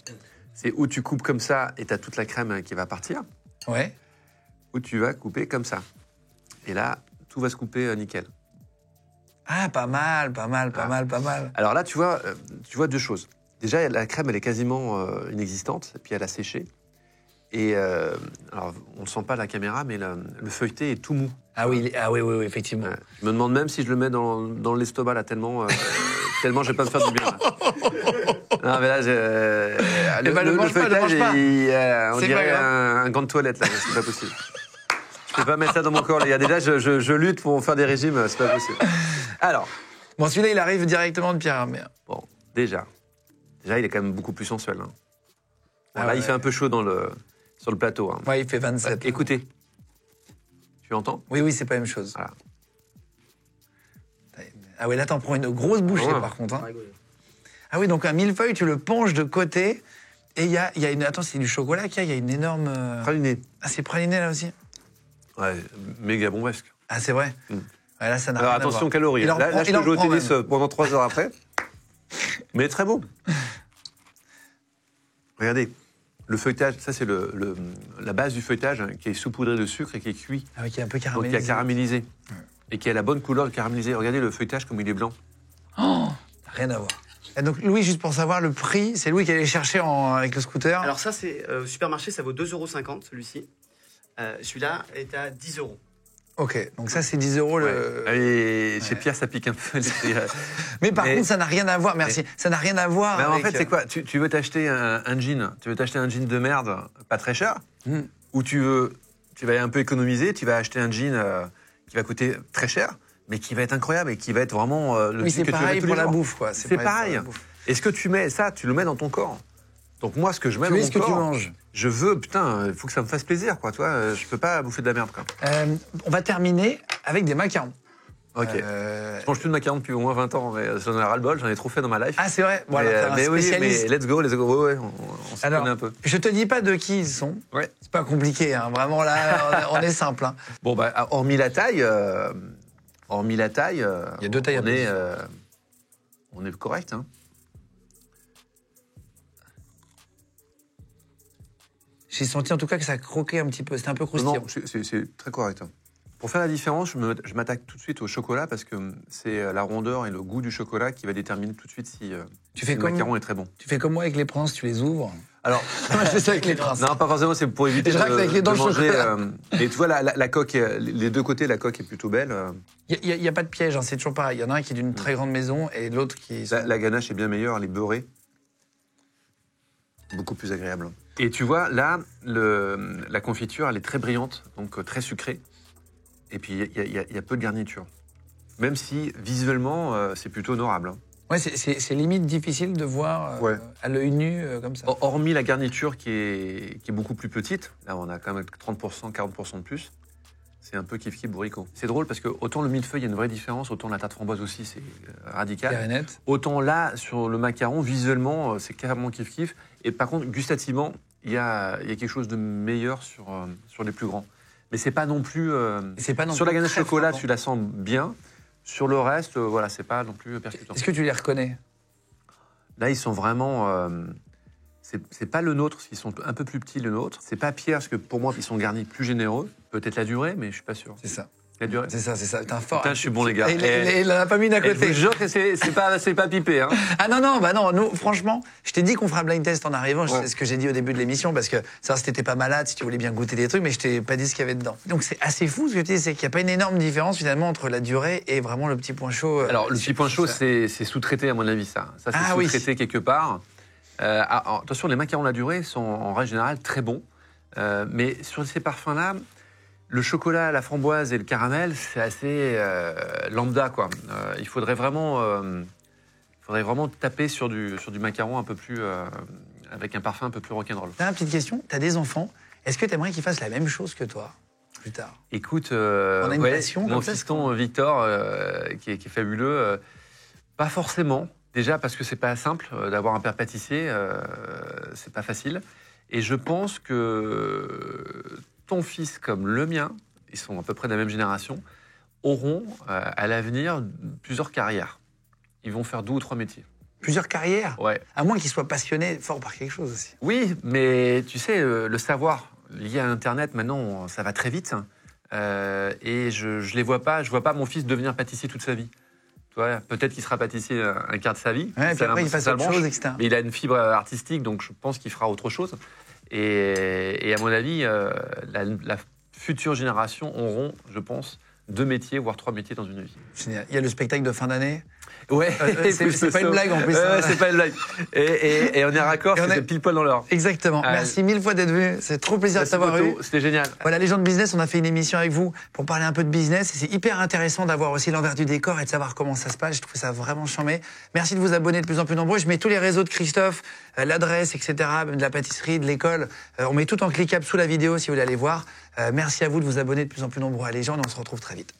C'est où tu coupes comme ça et tu as toute la crème qui va partir. Ouais. Où tu vas couper comme ça. Et là, tout va se couper nickel. Ah, pas mal. Alors là, tu vois deux choses. Déjà, la crème, elle est quasiment inexistante, puis elle a séché. Et alors, on ne sent pas à la caméra, mais le feuilleté est tout mou. Ah oui, effectivement. Je me demande même si je le mets dans l'estomac, là, tellement je vais pas me faire du bien. Là. Non, mais là, le feuilletage, on dirait un gant de toilette, là, c'est pas possible. Je peux pas mettre ça dans mon corps, les gars. Déjà, je lutte pour faire des régimes, c'est pas possible. Alors. Bon, celui-là, il arrive directement de Pierre Hermé. Bon, déjà, il est quand même beaucoup plus sensuel. Hein. Bon, là, il fait un peu chaud sur le plateau. Hein. Ouais, il fait 27. Écoutez. Tu entends? Oui, c'est pas la même chose. Voilà. Ah oui, là, t'en prends une grosse bouchée, Ouais. par contre. On Hein. va rigoler. Ah oui, donc un millefeuille, tu le penches de côté. Et il y a une... Attends, c'est du chocolat qu'il y a. Il y a une énorme... Praliné. Ah, c'est praliné, là aussi? Ouais, méga bombesque. Ah, c'est vrai? Mm. Ouais, là, ça n'a Alors rien à attention voir. calories. Il en Là, prend- je il en peux jouer au prend tennis même. pendant 3 heures après. Mais très beau. Regardez, le feuilletage, ça c'est la base du feuilletage hein, qui est saupoudré de sucre et qui est cuit. Ah oui, qui est un peu Donc qui caramélisé. a caramélisé. Et qui a la bonne couleur de caramélisé. Regardez le feuilletage comme il est blanc. Oh, rien à voir. Et donc, Louis, juste pour savoir le prix, c'est Louis qui allait chercher avec le scooter. Alors ça, c'est au supermarché, ça vaut 2,50 € celui-ci. Celui-là est à 10 €. Ok, donc ça, c'est 10 euros le. Et chez Pierre, ça pique un peu. Mais par Mais- contre, ça n'a rien à voir. Merci. Ça n'a rien à voir. Mais en avec- fait, c'est quoi tu veux t'acheter un jean, tu veux t'acheter un jean de merde, pas très cher, Mm. ou tu vas un peu économiser, tu vas acheter un jean qui va coûter très cher, mais qui va être incroyable et qui va être vraiment le Oui, jean c'est que tu vas pareil mettre tous pour les la jours. bouffe, quoi. C'est pareil. Et ce que tu mets, ça, tu le mets dans ton corps. Donc moi, ce que je mets Tu dans es mon ce que tu corps, manges. je veux, putain, il faut que ça me fasse plaisir, quoi. Toi, je peux pas bouffer de la merde, quoi. On va terminer avec des macarons. Ok. Euh, Je mange plus de macarons depuis au moins 20 ans, mais j'en ai ras-le-bol, j'en ai trop fait dans ma life. Ah, c'est vrai. Voilà, t'es un mais oui, spécialiste. mais let's go, ouais, on s'y Alors, connaît un peu. je te dis pas de qui ils sont. Ouais. C'est pas compliqué, hein. Vraiment là, on est simple. Hein. Bon, bah, hormis la taille, il y a deux tailles à on est correct. Hein. J'ai senti en tout cas que ça croquait un petit peu. C'était un peu croustillant. Non, c'est très correct. Hein. Pour faire la différence, je m'attaque tout de suite au chocolat parce que c'est la rondeur et le goût du chocolat qui va déterminer tout de suite si, Tu si fais le comme- macaron est très bon. Tu fais comme moi avec les princes, tu les ouvres. Alors, Moi, je fais ça avec les princes. non, pas forcément, c'est pour éviter Je racle avec les dents de le manger. chocolat. Et tu vois, la coque, les deux côtés, la coque est plutôt belle. Il n'y a pas de piège, hein, c'est toujours pareil. Il y en a un qui est d'une très grande maison et l'autre qui... La ganache est bien meilleure, elle est beurrée. Beaucoup plus agréable. Et tu vois, là, la confiture, elle est très brillante, donc très sucrée. Et puis, il y a peu de garniture. Même si, visuellement, c'est plutôt honorable. Hein. Ouais, c'est limite difficile de voir Ouais. à l'œil nu comme ça. Hormis la garniture qui est beaucoup plus petite, là, on a quand même 30%, 40% de plus. C'est un peu kiff-kiff bourricot. C'est drôle parce que autant le millefeuille, il y a une vraie différence, autant la tarte framboise aussi, c'est radical. Clair et net. Autant là, sur le macaron, visuellement, c'est carrément kiff-kiff. Et par contre, gustativement, il y a quelque chose de meilleur sur les plus grands. Mais c'est pas non plus... C'est pas non sur plus la ganache très chocolat, frappant. tu la sens bien. Sur le reste, voilà, c'est pas non plus percutant. Est-ce que tu les reconnais? Là, ils sont vraiment... c'est pas le nôtre, ils sont un peu plus petits, le nôtre. C'est pas Pierre, parce que pour moi, ils sont garnis plus généreux. Peut-être la durée, mais je suis pas sûr. C'est ça. La durée. C'est ça, c'est ça. T'es un fort. Putain, je suis bon, les gars. Et il en a pas mis d'un Et je côté. vous jure que c'est pas pipé, hein. Ah non, bah non, nous, franchement, je t'ai dit qu'on fera un blind test en arrivant, Ouais. c'est ce que j'ai dit au début de l'émission, parce que ça, si t'étais pas malade, si tu voulais bien goûter des trucs, mais je t'ai pas dit ce qu'il y avait dedans. Donc c'est assez fou ce que tu dis, c'est qu'il n'y a pas une énorme différence finalement entre la durée et vraiment le petit point chaud. Alors, le petit point chaud, c'est sous-traité, à mon avis, ça. Ça, c'est Ah oui. sous-traité quelque part. Attention, les macarons à la durée sont en règle générale très bons. Mais sur ces parfums-là, le chocolat, la framboise et le caramel, c'est assez lambda, quoi. Il faudrait vraiment taper sur du macaron un peu plus... avec un parfum un peu plus rock'n'roll. T'as une petite question, t'as des enfants, est-ce que t'aimerais qu'ils fassent la même chose que toi, plus tard? Écoute, On a une passion mon comme ça, fiston Victor, qui est fabuleux, pas forcément. Déjà parce que c'est pas simple d'avoir un père pâtissier, c'est pas facile. Et je pense que ton fils comme le mien, ils sont à peu près de la même génération, auront à l'avenir plusieurs carrières. Ils vont faire 2 ou 3 métiers. Plusieurs carrières, Ouais. à moins qu'ils soient passionnés fort par quelque chose aussi. Oui, mais tu sais, le savoir lié à Internet, maintenant, ça va très vite. Et je les vois pas. Je vois pas mon fils devenir pâtissier toute sa vie. Tu vois, peut-être qu'il sera pâtissier un quart de sa vie. Ouais, et puis Ça après, il ça fasse le autre branche. chose, etc. Mais il a une fibre artistique, donc je pense qu'il fera autre chose. Et à mon avis, la future génération auront, je pense, 2 métiers, voire 3 métiers dans une vie. Génial. Il y a le spectacle de fin d'année. Ouais, c'est pas une blague en plus. Ouais, c'est pas une blague. Et on est raccord, Et on c'est est- pile poil dans l'heure. Exactement. Ah, Merci 1000 fois d'être venu. C'est trop plaisir de Merci t'avoir eu. beaucoup, c'était génial. Voilà, les gens de business, on a fait une émission avec vous pour parler un peu de business. Et c'est hyper intéressant d'avoir aussi l'envers du décor et de savoir comment ça se passe. Je trouve ça vraiment charmé. Merci de vous abonner de plus en plus nombreux. Je mets tous les réseaux de Christophe, l'adresse, etc., même de la pâtisserie, de l'école. On met tout en cliquable sous la vidéo si vous voulez aller voir. Merci à vous de vous abonner de plus en plus nombreux à Légende et on se retrouve très vite.